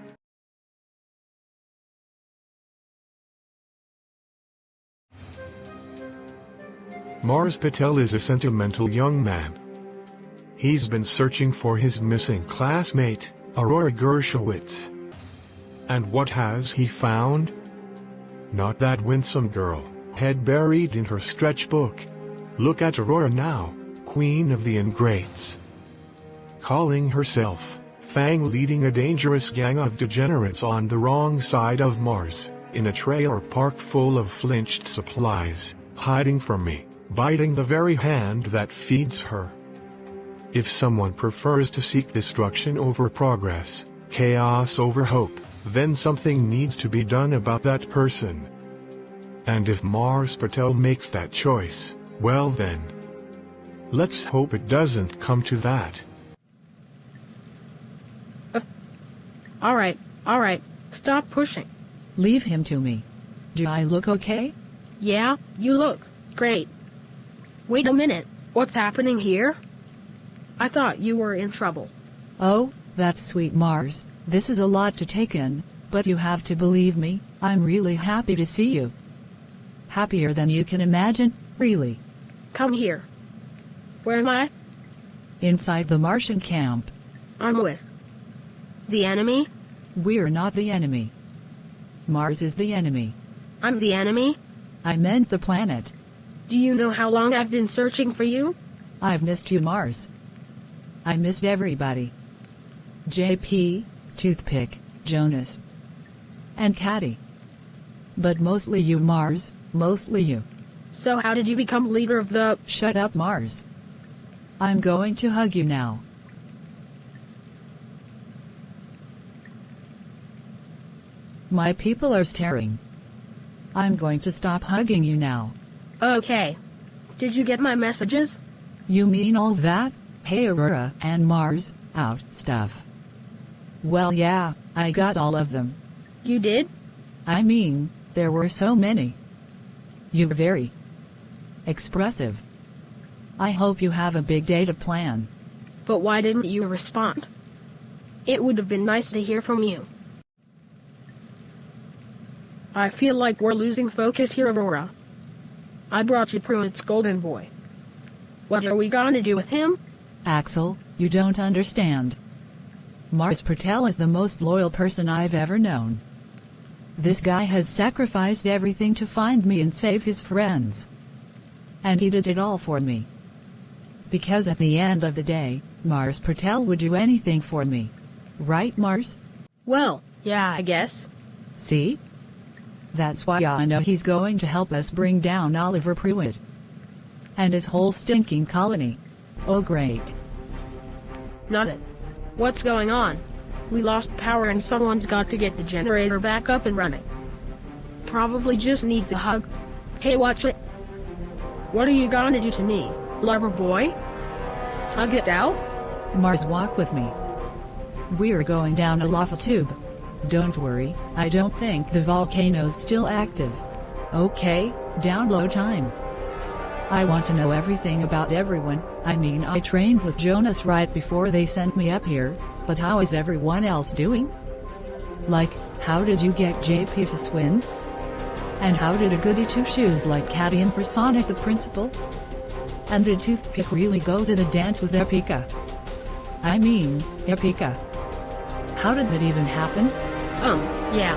S1: Mars Patel is a sentimental young man. He's been searching for his missing classmate, Aurora Gershowitz. And what has he found? Not that winsome girl, head buried in her stretchbook. Look at Aurora now, queen of the ingrates. Calling herself Fang, leading a dangerous gang of degenerates on the wrong side of Mars, in a trailer park full of flinched supplies, hiding from me, biting the very hand that feeds her. If someone prefers to seek destruction over progress, chaos over hope, then something needs to be done about that person. And if Mars Patel makes that choice, well then, let's hope it doesn't come to that.
S2: Alright, stop pushing.
S5: Leave him to me. Do I look okay?
S2: Yeah, you look great. Wait a minute, what's happening here? I thought you were in trouble.
S5: Oh, that's sweet, Mars. This is a lot to take in, but you have to believe me, I'm really happy to see you. Happier than you can imagine, really.
S2: Come here. Where am I?
S5: Inside the Martian camp.
S2: I'm with the enemy?
S5: We're not the enemy. Mars is the enemy.
S2: I'm the enemy?
S5: I meant the planet.
S2: Do you know how long I've been searching for you?
S5: I've missed you, Mars. I missed everybody. JP, Toothpick, Jonas, and Caddy. But mostly you, Mars, mostly you.
S2: So how did you become leader of the—
S5: Shut up, Mars. I'm going to hug you now. My people are staring. I'm going to stop hugging you now.
S2: Okay. Did you get my messages?
S5: You mean all that? Hey Aurora and Mars, out stuff. Well yeah, I got all of them.
S2: You did?
S5: I mean, there were so many. You're very expressive. I hope you have a big day to plan.
S2: But why didn't you respond? It would have been nice to hear from you. I feel like we're losing focus here, Aurora. I brought you Pruitt's golden boy. What are we gonna do with him?
S5: Axel, you don't understand. Mars Patel is the most loyal person I've ever known. This guy has sacrificed everything to find me and save his friends. And he did it all for me. Because at the end of the day, Mars Patel would do anything for me. Right, Mars?
S2: Well, yeah, I guess.
S5: See? That's why I know he's going to help us bring down Oliver Pruitt. And his whole stinking colony. Oh great.
S2: Not it. What's going on? We lost power and someone's got to get the generator back up and running. Probably just needs a hug. Hey, watch it. What are you gonna do to me, lover boy? Hug it out?
S5: Mars, walk with me. We're going down a lava tube. Don't worry, I don't think the volcano's still active. Okay, download time. I want to know everything about everyone. I mean, I trained with Jonas right before they sent me up here, but how is everyone else doing? Like, how did you get JP to swim? And how did a goody two-shoes like Caddy impersonate the principal? And did Toothpick really go to the dance with Epica? I mean, Epica. How did that even happen?
S2: Yeah.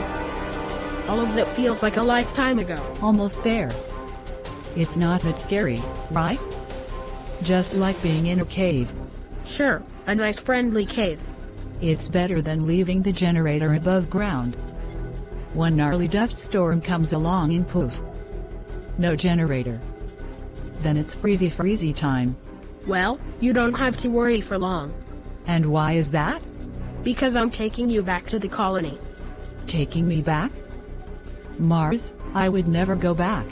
S2: All of that feels like a lifetime ago.
S5: Almost there. It's not that scary, right? Just like being in a cave.
S2: Sure, a nice friendly cave.
S5: It's better than leaving the generator above ground. One gnarly dust storm comes along and poof. No generator. Then it's freezy time.
S2: Well, you don't have to worry for long.
S5: And why is that?
S2: Because I'm taking you back to the colony.
S5: Taking me back? Mars, I would never go back.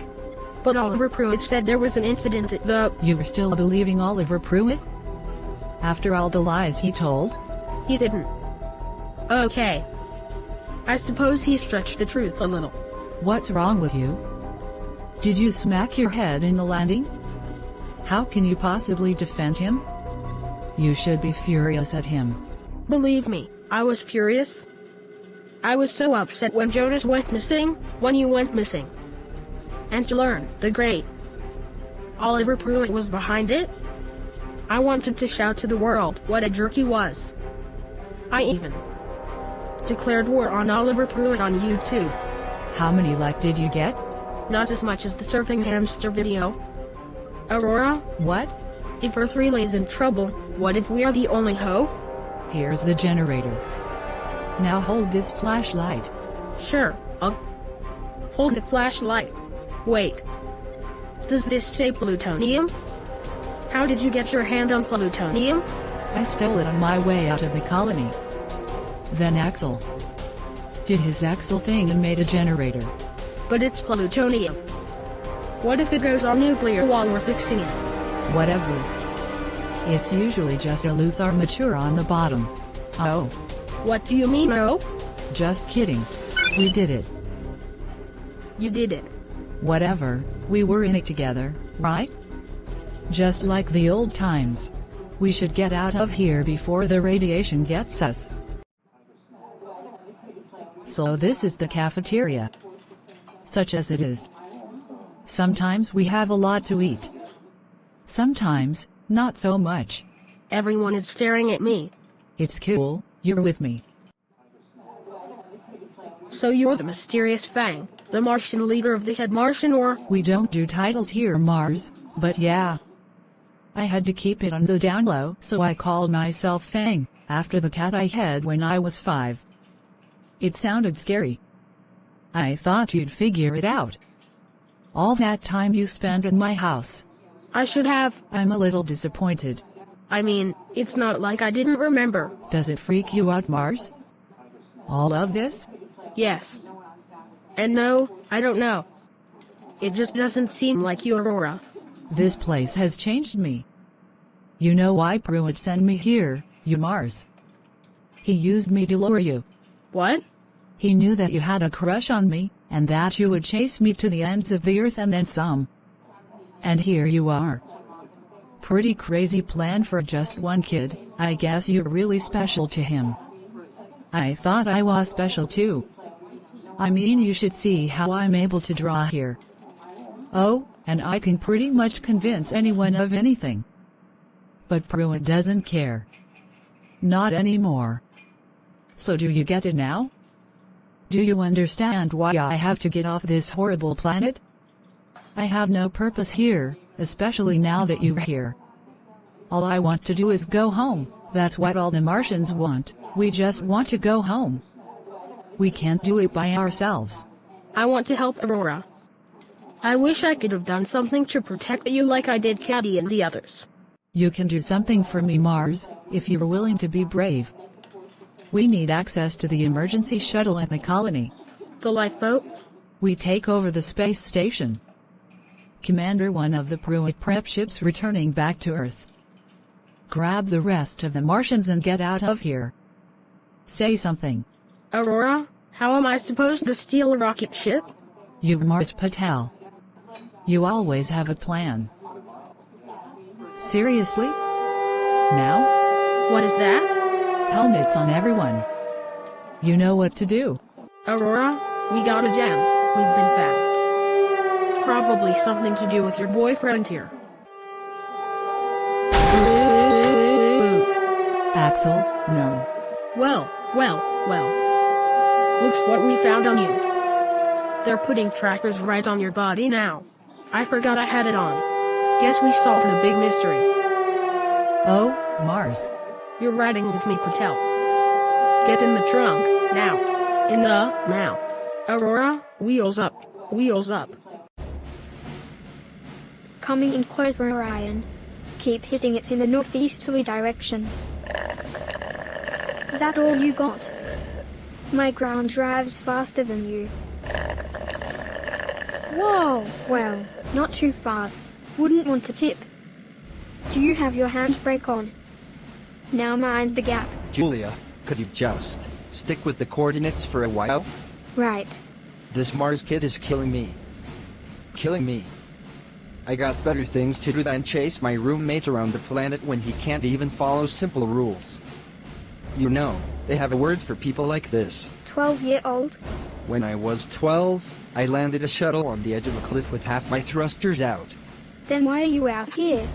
S2: But Oliver Pruitt said there was an incident at the...
S5: You were still believing Oliver Pruitt? After all the lies he told?
S2: He didn't. Okay. I suppose he stretched the truth a little.
S5: What's wrong with you? Did you smack your head in the landing? How can you possibly defend him? You should be furious at him.
S2: Believe me, I was furious. I was so upset when Jonas went missing, when you went missing. And to learn, the great Oliver Pruitt was behind it. I wanted to shout to the world what a jerk he was. I even declared war on Oliver Pruitt on YouTube.
S5: How many likes did you get?
S2: Not as much as the surfing hamster video. Aurora?
S5: What?
S2: If Earth relay's in trouble, what if we're the only hope?
S5: Here's the generator. Now hold this flashlight.
S2: Sure, I'll hold the flashlight. Wait. Does this say plutonium? How did you get your hand on plutonium?
S5: I stole it on my way out of the colony. Then Axel did his Axel thing and made a generator.
S2: But it's plutonium. What if it goes all nuclear while we're fixing it?
S5: Whatever. It's usually just a loose armature on the bottom. Oh.
S2: What do you mean, oh?
S5: Just kidding. We did it.
S2: You did it.
S5: Whatever, we were in it together, right? Just like the old times. We should get out of here before the radiation gets us. So this is the cafeteria. Such as it is. Sometimes we have a lot to eat. Sometimes, not so much.
S2: Everyone is staring at me.
S5: It's cool, you're with me.
S2: So you're the mysterious Fang, the Martian leader of the Head Martian, or...
S5: We don't do titles here, Mars, but yeah. I had to keep it on the down low, so I called myself Fang, after the cat I had when I was 5. It sounded scary. I thought you'd figure it out. All that time you spent in my house.
S2: I should have.
S5: I'm a little disappointed.
S2: I mean, it's not like I didn't remember.
S5: Does it freak you out, Mars? All of this?
S2: Yes. And no, I don't know. It just doesn't seem like you, Aurora.
S5: This place has changed me. You know why Pruitt sent me here, you Mars? He used me to lure you.
S2: What?
S5: He knew that you had a crush on me, and that you would chase me to the ends of the earth and then some. And here you are. Pretty crazy plan for just one kid. I guess you're really special to him. I thought I was special too. I mean, you should see how I'm able to draw here. Oh, and I can pretty much convince anyone of anything. But Pruitt doesn't care. Not anymore. So do you get it now? Do you understand why I have to get off this horrible planet? I have no purpose here, especially now that you're here. All I want to do is go home. That's what all the Martians want. We just want to go home. We can't do it by ourselves.
S2: I want to help Aurora. I wish I could have done something to protect you like I did Caddy and the others.
S5: You can do something for me, Mars, if you're willing to be brave. We need access to the emergency shuttle at the colony.
S2: The lifeboat?
S5: We take over the space station. Commander one of the Pruitt prep ships returning back to Earth. Grab the rest of the Martians and get out of here. Say something.
S2: Aurora, how am I supposed to steal a rocket ship?
S5: You Mars Patel. You always have a plan. Seriously? Now?
S2: What is that?
S5: Helmets on everyone. You know what to do.
S2: Aurora, we got a gem. We've been found. Probably something to do with your boyfriend here.
S5: Axel, no.
S2: Well. Looks what we found on you. They're putting trackers right on your body now. I forgot I had it on. Guess we solved the big mystery.
S5: Oh, Mars.
S2: You're riding with me, Patel. Get in the trunk, now. Now. Aurora, wheels up. Wheels up.
S6: Coming in closer, Orion. Keep hitting it in the northeasterly direction. That's all you got? My ground drives faster than you. Whoa, well, not too fast. Wouldn't want to tip. Do you have your handbrake on? Now mind the gap.
S3: Julia, could you just stick with the coordinates for a while?
S6: Right.
S3: This Mars kid is killing me. Killing me. I got better things to do than chase my roommate around the planet when he can't even follow simple rules. You know, they have a word for people like this.
S6: 12-year-old?
S3: When I was 12, I landed a shuttle on the edge of a cliff with half my thrusters out.
S6: Then why are you out here?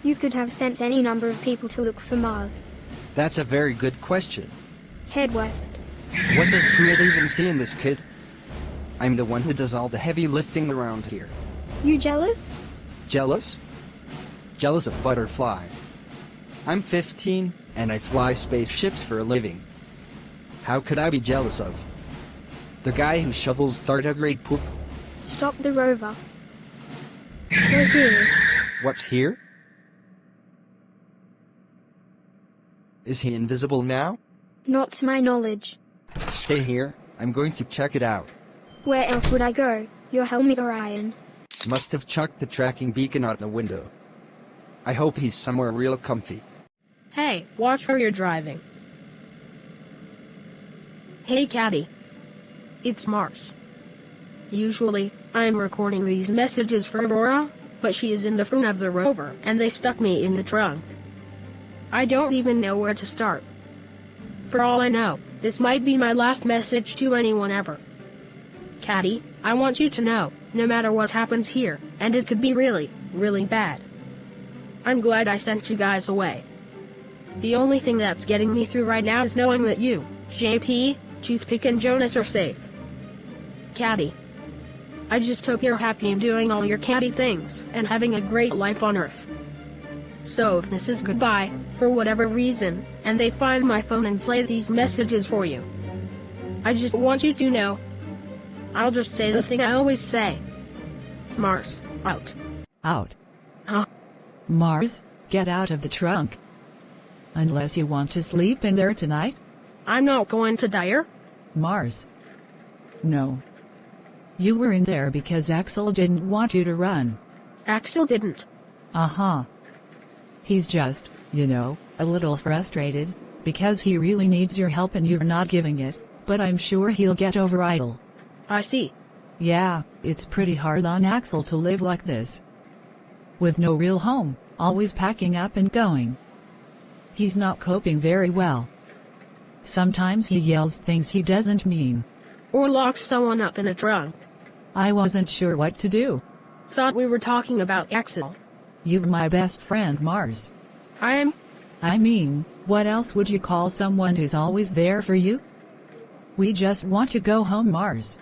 S6: You could have sent any number of people to look for Mars.
S3: That's a very good question.
S6: Head west.
S3: What does Pruitt even see in this kid? I'm the one who does all the heavy lifting around here.
S6: You jealous?
S3: Jealous? Jealous of Butterfly. I'm 15, and I fly spaceships for a living. How could I be jealous of the guy who shovels tardigrade poop?
S6: Stop the rover. We're here.
S3: What's here? Is he invisible now?
S6: Not to my knowledge.
S3: Stay here. I'm going to check it out.
S6: Where else would I go? Your helmet, Orion.
S3: Must have chucked the tracking beacon out the window. I hope he's somewhere real comfy.
S2: Hey, watch where you're driving. Hey, Caddy. It's Mars. Usually, I'm recording these messages for Aurora, but she is in the front of the rover, and they stuck me in the trunk. I don't even know where to start. For all I know, this might be my last message to anyone ever. Caddy, I want you to know, no matter what happens here, and it could be really, really bad, I'm glad I sent you guys away. The only thing that's getting me through right now is knowing that you, JP, Toothpick and Jonas are safe. Caddy, I just hope you're happy and doing all your caddy things, and having a great life on Earth. So if this is goodbye, for whatever reason, and they find my phone and play these messages for you, I just want you to know, I'll just say the thing I always say. Mars, out.
S5: Out.
S2: Huh?
S5: Mars, get out of the trunk. Unless you want to sleep in there tonight?
S2: I'm not going to dire.
S5: Mars. No. You were in there because Axel didn't want you to run.
S2: Axel didn't.
S5: Uh-huh. He's just, you know, a little frustrated, because he really needs your help and you're not giving it, but I'm sure he'll get over Idle.
S2: I see.
S5: Yeah, it's pretty hard on Axel to live like this. With no real home, always packing up and going. He's not coping very well. Sometimes he yells things he doesn't mean.
S2: Or locks someone up in a trunk.
S5: I wasn't sure what to do.
S2: Thought we were talking about Axel.
S5: You're my best friend, Mars.
S2: I
S5: mean, what else would you call someone who's always there for you? We just want to go home, Mars.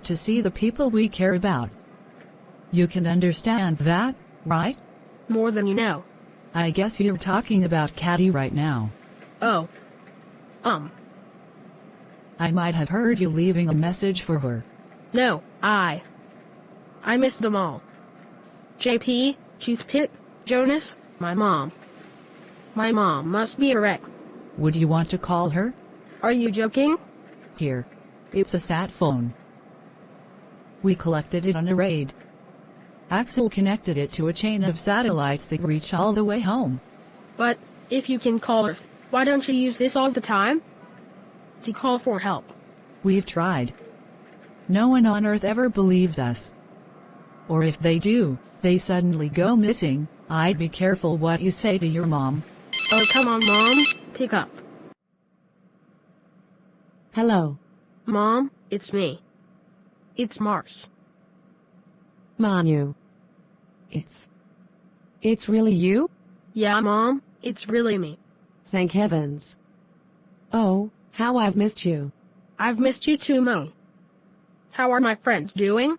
S5: To see the people we care about. You can understand that, right?
S2: more than you know.
S5: I guess you're talking about Caddy right now.
S2: Oh.
S5: I might have heard you leaving a message for her.
S2: No, I missed them all. JP, Toothpick, Jonas, my mom. My mom must be a wreck.
S5: Would you want to call her?
S2: Are you joking?
S5: Here. It's a sat phone. We collected it on a raid. Axel connected it to a chain of satellites that reach all the way home.
S2: But, if you can call Earth, why don't you use this all the time? To call for help.
S5: We've tried. No one on Earth ever believes us. Or if they do, they suddenly go missing. I'd be careful what you say to your mom.
S2: Oh, come on, Mom. Pick up.
S9: Hello.
S2: Mom, it's me. It's Mars.
S9: Manu. It's really you?
S2: Yeah, Mom, it's really me.
S9: Thank heavens. Oh, how I've missed you.
S2: I've missed you too, Mom. How are my friends doing?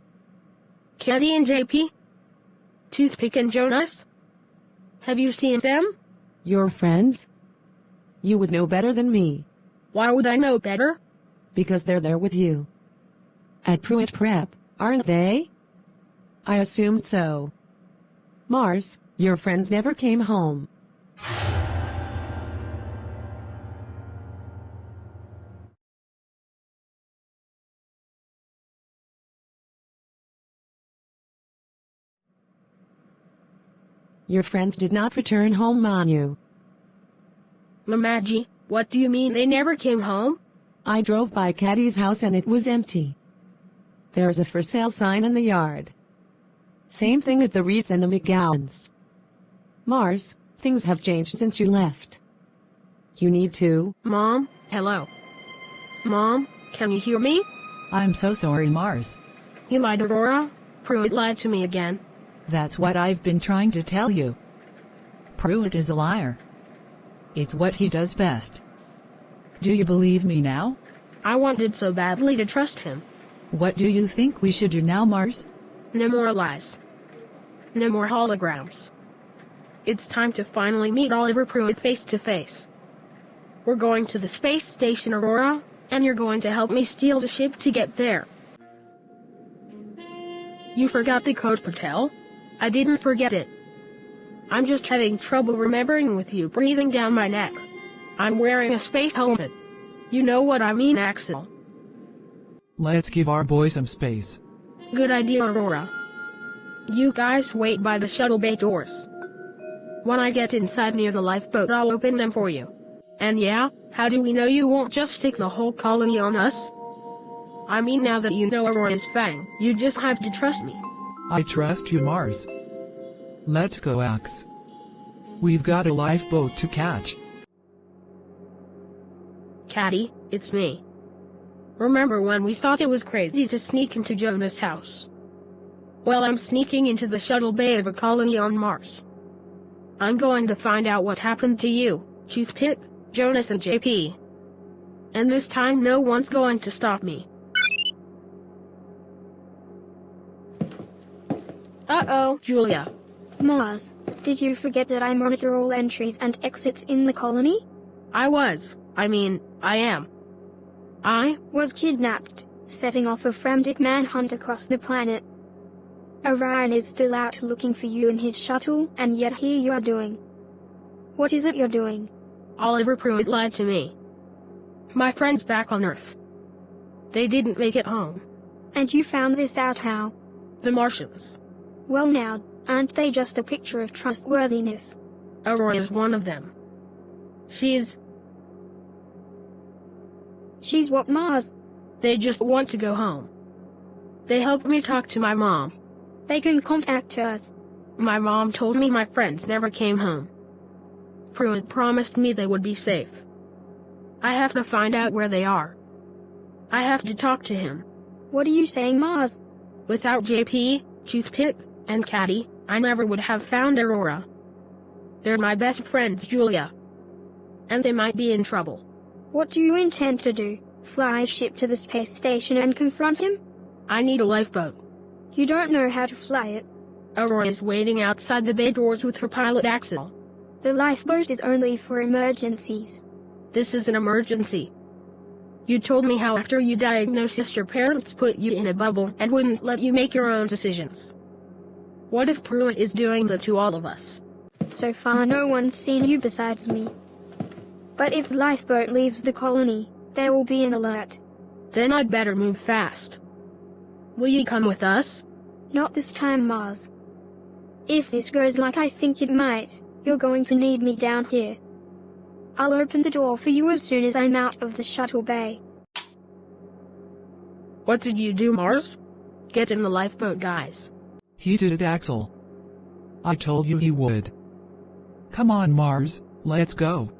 S2: Caddy and JP? Toothpick and Jonas? Have you seen them?
S9: Your friends? You would know better than me.
S2: Why would I know better?
S9: Because they're there with you. At Pruitt Prep, aren't they? I assumed so. Mars, your friends never came home. Your friends did not return home, Manu.
S2: Mamaji, what do you mean they never came home?
S9: I drove by Caddy's house and it was empty. There's a for sale sign in the yard. Same thing at the Reeds and the McGowans. Mars, things have changed since you left. You need to...
S2: Mom, hello. Mom, can you hear me?
S5: I'm so sorry, Mars.
S2: You lied, Aurora. Pruitt lied to me again.
S5: That's what I've been trying to tell you. Pruitt is a liar. It's what he does best. Do you believe me now?
S2: I wanted so badly to trust him.
S5: What do you think we should do now, Mars?
S2: No more lies. No more holograms. It's time to finally meet Oliver Pruitt face to face. We're going to the space station, Aurora, and you're going to help me steal the ship to get there. You forgot the code, Patel? I didn't forget it. I'm just having trouble remembering with you breathing down my neck. I'm wearing a space helmet. You know what I mean, Axel.
S10: Let's give our boy some space.
S2: Good idea, Aurora. You guys wait by the shuttle bay doors. When I get inside near the lifeboat, I'll open them for you. And yeah, how do we know you won't just sick the whole colony on us? I mean, now that you know Aurora is Fang, you just have to trust me.
S10: I trust you, Mars. Let's go, Axe. We've got a lifeboat to catch.
S2: Caddy, it's me. Remember when we thought it was crazy to sneak into Jonas' house? Well, I'm sneaking into the shuttle bay of a colony on Mars. I'm going to find out what happened to you, Toothpick, Jonas and JP. And this time no one's going to stop me. Uh-oh, Julia.
S6: Mars, did you forget that I monitor all entries and exits in the colony?
S2: I am. I
S6: Was kidnapped, setting off a frantic manhunt across the planet. Orion is still out looking for you in his shuttle, and yet here you are doing. What is it you're doing?
S2: Oliver Pruitt lied to me. My friend's back on Earth. They didn't make it home.
S6: And you found this out how?
S2: The Martians.
S6: Well now, aren't they just a picture of trustworthiness?
S2: Aurora is one of them. She's
S6: what, Mars?
S2: They just want to go home. They helped me talk to my mom.
S6: They can contact Earth.
S2: My mom told me my friends never came home. Pruitt promised me they would be safe. I have to find out where they are. I have to talk to him.
S6: What are you saying, Mars?
S2: Without JP, Toothpick and Caddy, I never would have found Aurora. They're my best friends, Julia. And they might be in trouble.
S6: What do you intend to do? Fly a ship to the space station and confront him?
S2: I need a lifeboat.
S6: You don't know how to fly it.
S2: Aurora is waiting outside the bay doors with her pilot Axel.
S6: The lifeboat is only for emergencies.
S2: This is an emergency. You told me how after you diagnosed your parents put you in a bubble and wouldn't let you make your own decisions. What if Pruitt is doing that to all of us?
S6: So far no one's seen you besides me. But if the lifeboat leaves the colony, there will be an alert.
S2: Then I'd better move fast. Will you come with us?
S6: Not this time, Mars. If this goes like I think it might, you're going to need me down here. I'll open the door for you as soon as I'm out of the shuttle bay.
S2: What did you do, Mars? Get in the lifeboat, guys.
S10: He did it, Axel. I told you he would. Come on, Mars, let's go.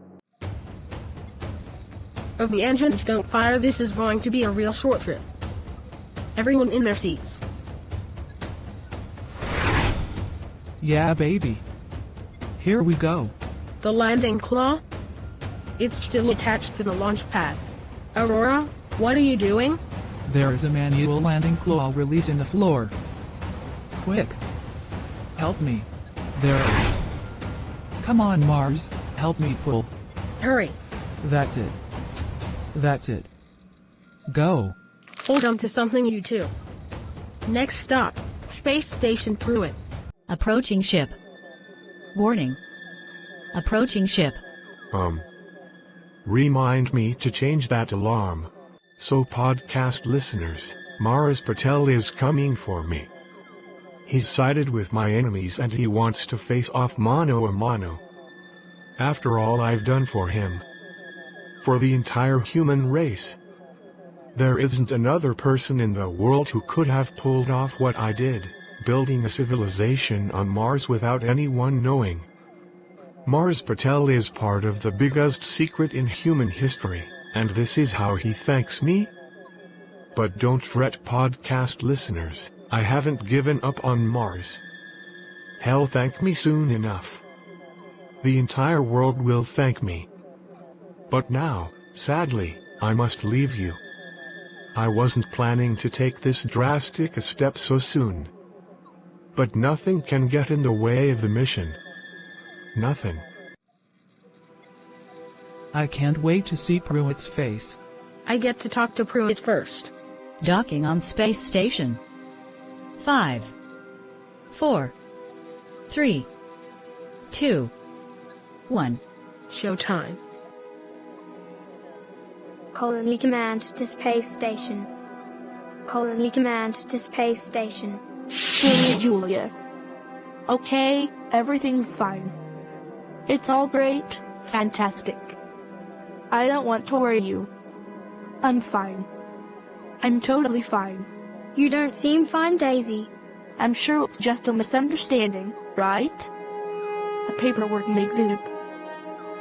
S2: If the engines don't fire, this is going to be a real short trip. Everyone in their seats.
S10: Yeah, baby. Here we go.
S2: The landing claw? It's still attached to the launch pad. Aurora, what are you doing?
S10: There is a manual landing claw release in the floor. Quick. Help me. There it is. Come on, Mars, help me pull.
S2: Hurry.
S10: That's it. That's it. Go.
S2: Hold on to something, you two. Next stop, Space Station Pruitt.
S5: Approaching ship. Warning. Approaching ship.
S1: Remind me to change that alarm. So podcast listeners, Mars Patel is coming for me. He's sided with my enemies and he wants to face off mano a mano. After all I've done for him. For the entire human race. There isn't another person in the world who could have pulled off what I did, building a civilization on Mars without anyone knowing. Mars Patel is part of the biggest secret in human history, and this is how he thanks me? But don't fret, podcast listeners, I haven't given up on Mars. He'll thank me soon enough. The entire world will thank me. But now, sadly, I must leave you. I wasn't planning to take this drastic a step so soon. But nothing can get in the way of the mission. Nothing.
S10: I can't wait to see Pruitt's face.
S2: I get to talk to Pruitt first.
S5: Docking on space station. 5, 4, 3, 2, 1.
S2: Showtime.
S6: Colony command to space station. Colony command to space station.
S7: Julia. Okay, everything's fine. It's all great, fantastic. I don't want to worry you. I'm fine. I'm totally fine.
S6: You don't seem fine, Daisy.
S7: I'm sure it's just a misunderstanding, right? The paperwork makes it.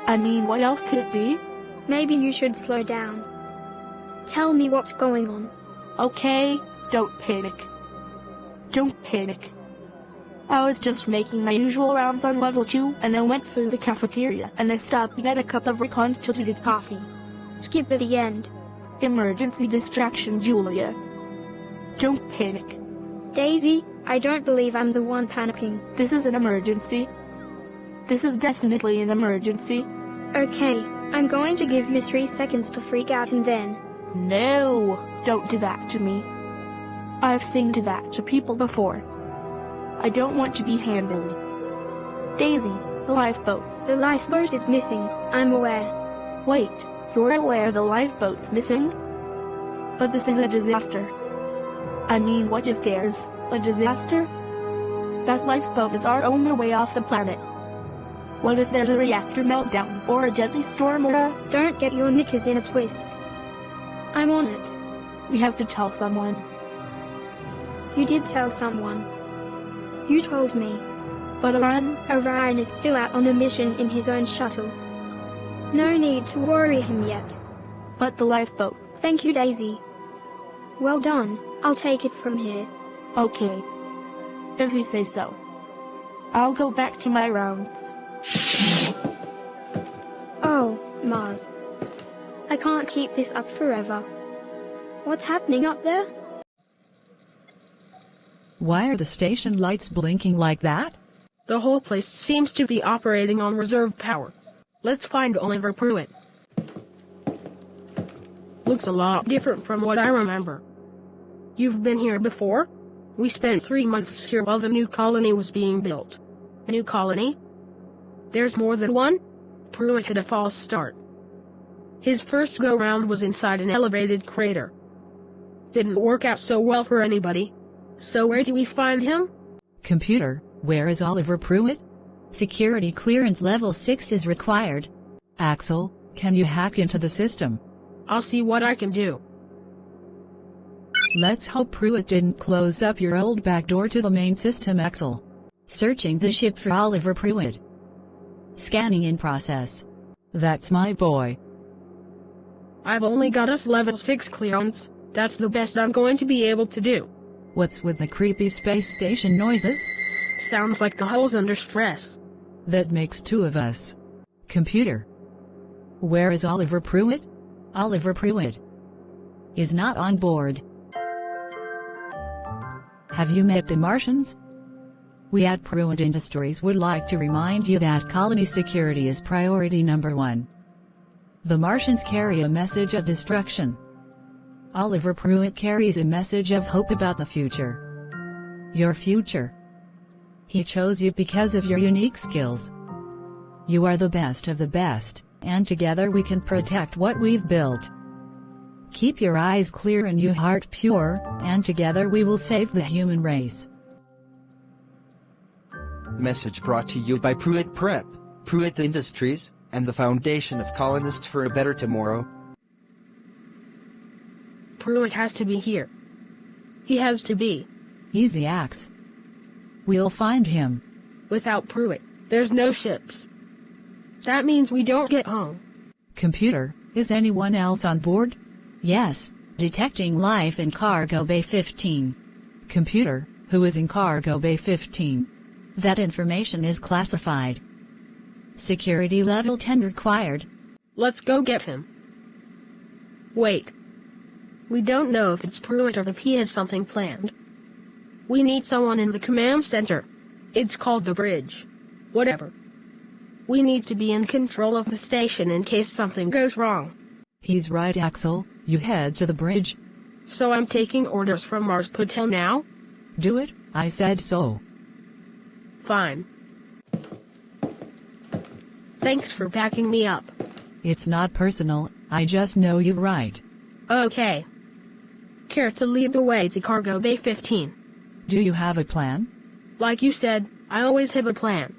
S7: I mean, what else could it be?
S6: Maybe you should slow down. Tell me what's going on.
S7: Okay, don't panic. Don't panic. I was just making my usual rounds on level 2 and I went through the cafeteria and I stopped to get a cup of reconstituted coffee.
S6: Skip to the end.
S7: Emergency distraction, Julia. Don't panic.
S6: Daisy, I don't believe I'm the one panicking.
S7: This is an emergency. This is definitely an emergency.
S6: Okay, I'm going to give you 3 seconds to freak out and then...
S7: No, don't do that to me. I've seen to that to people before. I don't want to be handled. Daisy, the lifeboat.
S6: The lifeboat is missing, I'm aware.
S7: Wait, you're aware the lifeboat's missing? But this is a disaster. I mean, what if there's a disaster? That lifeboat is our only way off the planet. What if there's a reactor meltdown or a deadly storm or a...
S6: Don't get your knickers in a twist. I'm on it.
S7: We have to tell someone.
S6: You did tell someone. You told me.
S7: But
S6: Orion is still out on a mission in his own shuttle. No need to worry him yet.
S7: But the lifeboat.
S6: Thank you, Daisy. Well done, I'll take it from here.
S7: Okay. If you say so. I'll go back to my rounds.
S6: Oh, Mars. I can't keep this up forever. What's happening up there?
S5: Why are the station lights blinking like that?
S2: The whole place seems to be operating on reserve power. Let's find Oliver Pruitt. Looks a lot different from what I remember. You've been here before? We spent 3 months here while the new colony was being built. A new colony? There's more than one? Pruitt had a false start. His first go-round was inside an elevated crater. Didn't work out so well for anybody. So where do we find him?
S5: Computer, where is Oliver Pruitt?
S11: Security clearance level 6 is required.
S5: Axel, can you hack into the system?
S2: I'll see what I can do.
S5: Let's hope Pruitt didn't close up your old back door to the main system, Axel.
S11: Searching the ship for Oliver Pruitt. Scanning in process.
S5: That's my boy.
S2: I've only got us level 6 clearance. That's the best I'm going to be able to do.
S5: What's with the creepy space station noises?
S2: Sounds like the hull's under stress.
S5: That makes 2 of us. Computer, where is Oliver Pruitt?
S11: Oliver Pruitt is not on board.
S5: Have you met the Martians? We at Pruitt Industries would like to remind you that colony security is priority number 1. The Martians carry a message of destruction. Oliver Pruitt carries a message of hope about the future. Your future. He chose you because of your unique skills. You are the best of the best, and together we can protect what we've built. Keep your eyes clear and your heart pure, and together we will save the human race.
S3: Message brought to you by Pruitt Prep, Pruitt Industries, and the Foundation of Colonists for a Better Tomorrow.
S2: Pruitt has to be here. He has to be.
S5: Easy, Axe. We'll find him.
S2: Without Pruitt, there's no ships. That means we don't get home.
S5: Computer, is anyone else on board?
S11: Yes, detecting life in Cargo Bay 15.
S5: Computer, who is in Cargo Bay 15?
S11: That information is classified. Security level 10 required.
S2: Let's go get him. Wait. We don't know if it's Pruitt or if he has something planned. We need someone in the command center. It's called the bridge. Whatever. We need to be in control of the station in case something goes wrong.
S5: He's right, Axel. You head to the bridge.
S2: So I'm taking orders from Mars Patel now?
S5: Do it, I said so.
S2: Fine. Thanks for backing me up.
S5: It's not personal, I just know you're right.
S2: Okay. Care to lead the way to Cargo Bay 15?
S5: Do you have a plan?
S2: Like you said, I always have a plan.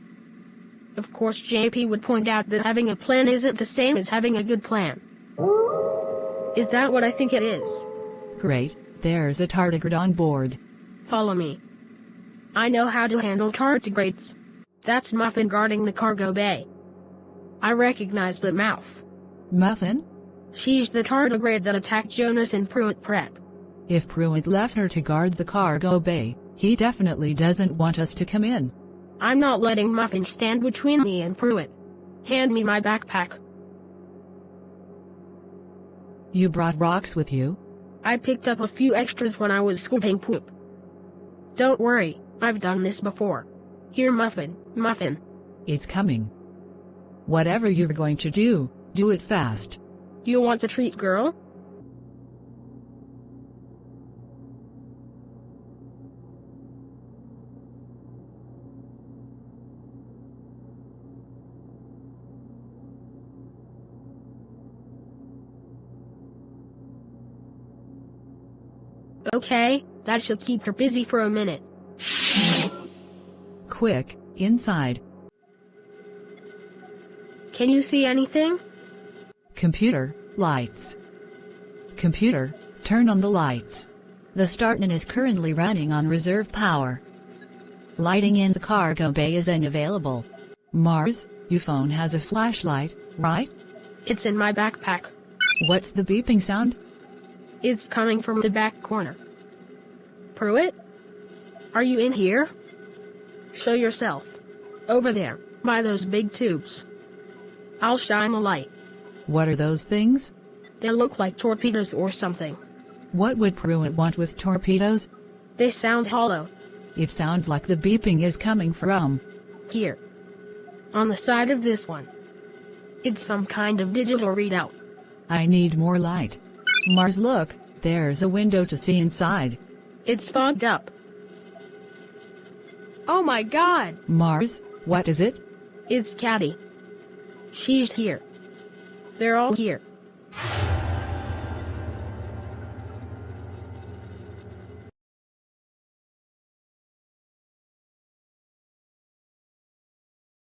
S2: Of course, JP would point out that having a plan isn't the same as having a good plan. Is that what I think it is?
S5: Great, there's a tardigrade on board.
S2: Follow me. I know how to handle tardigrades. That's Muffin guarding the cargo bay. I recognize the mouth.
S5: Muffin?
S2: She's the tardigrade that attacked Jonas in Pruitt Prep.
S5: If Pruitt left her to guard the cargo bay, he definitely doesn't want us to come in.
S2: I'm not letting Muffin stand between me and Pruitt. Hand me my backpack.
S5: You brought rocks with you?
S2: I picked up a few extras when I was scooping poop. Don't worry, I've done this before. Here, Muffin, Muffin.
S5: It's coming. Whatever you're going to do, do it fast.
S2: You want a treat, girl? Okay, that should keep her busy for a minute.
S5: Quick, inside.
S2: Can you see anything?
S5: Computer, lights. Computer, turn on the lights.
S11: The startnet is currently running on reserve power. Lighting in the cargo bay is unavailable.
S5: Mars, your phone has a flashlight, right?
S2: It's in my backpack.
S5: What's the beeping sound?
S2: It's coming from the back corner. Pruitt? Are you in here? Show yourself. Over there, by those big tubes. I'll shine a light.
S5: What are those things?
S2: They look like torpedoes or something.
S5: What would Pruitt want with torpedoes?
S2: They sound hollow.
S5: It sounds like the beeping is coming from
S2: Here. On the side of this one. It's some kind of digital readout.
S5: I need more light. Mars, look, there's a window to see inside.
S2: It's fogged up. Oh my god!
S5: Mars, what is it?
S2: It's Caddy. She's here. They're all here.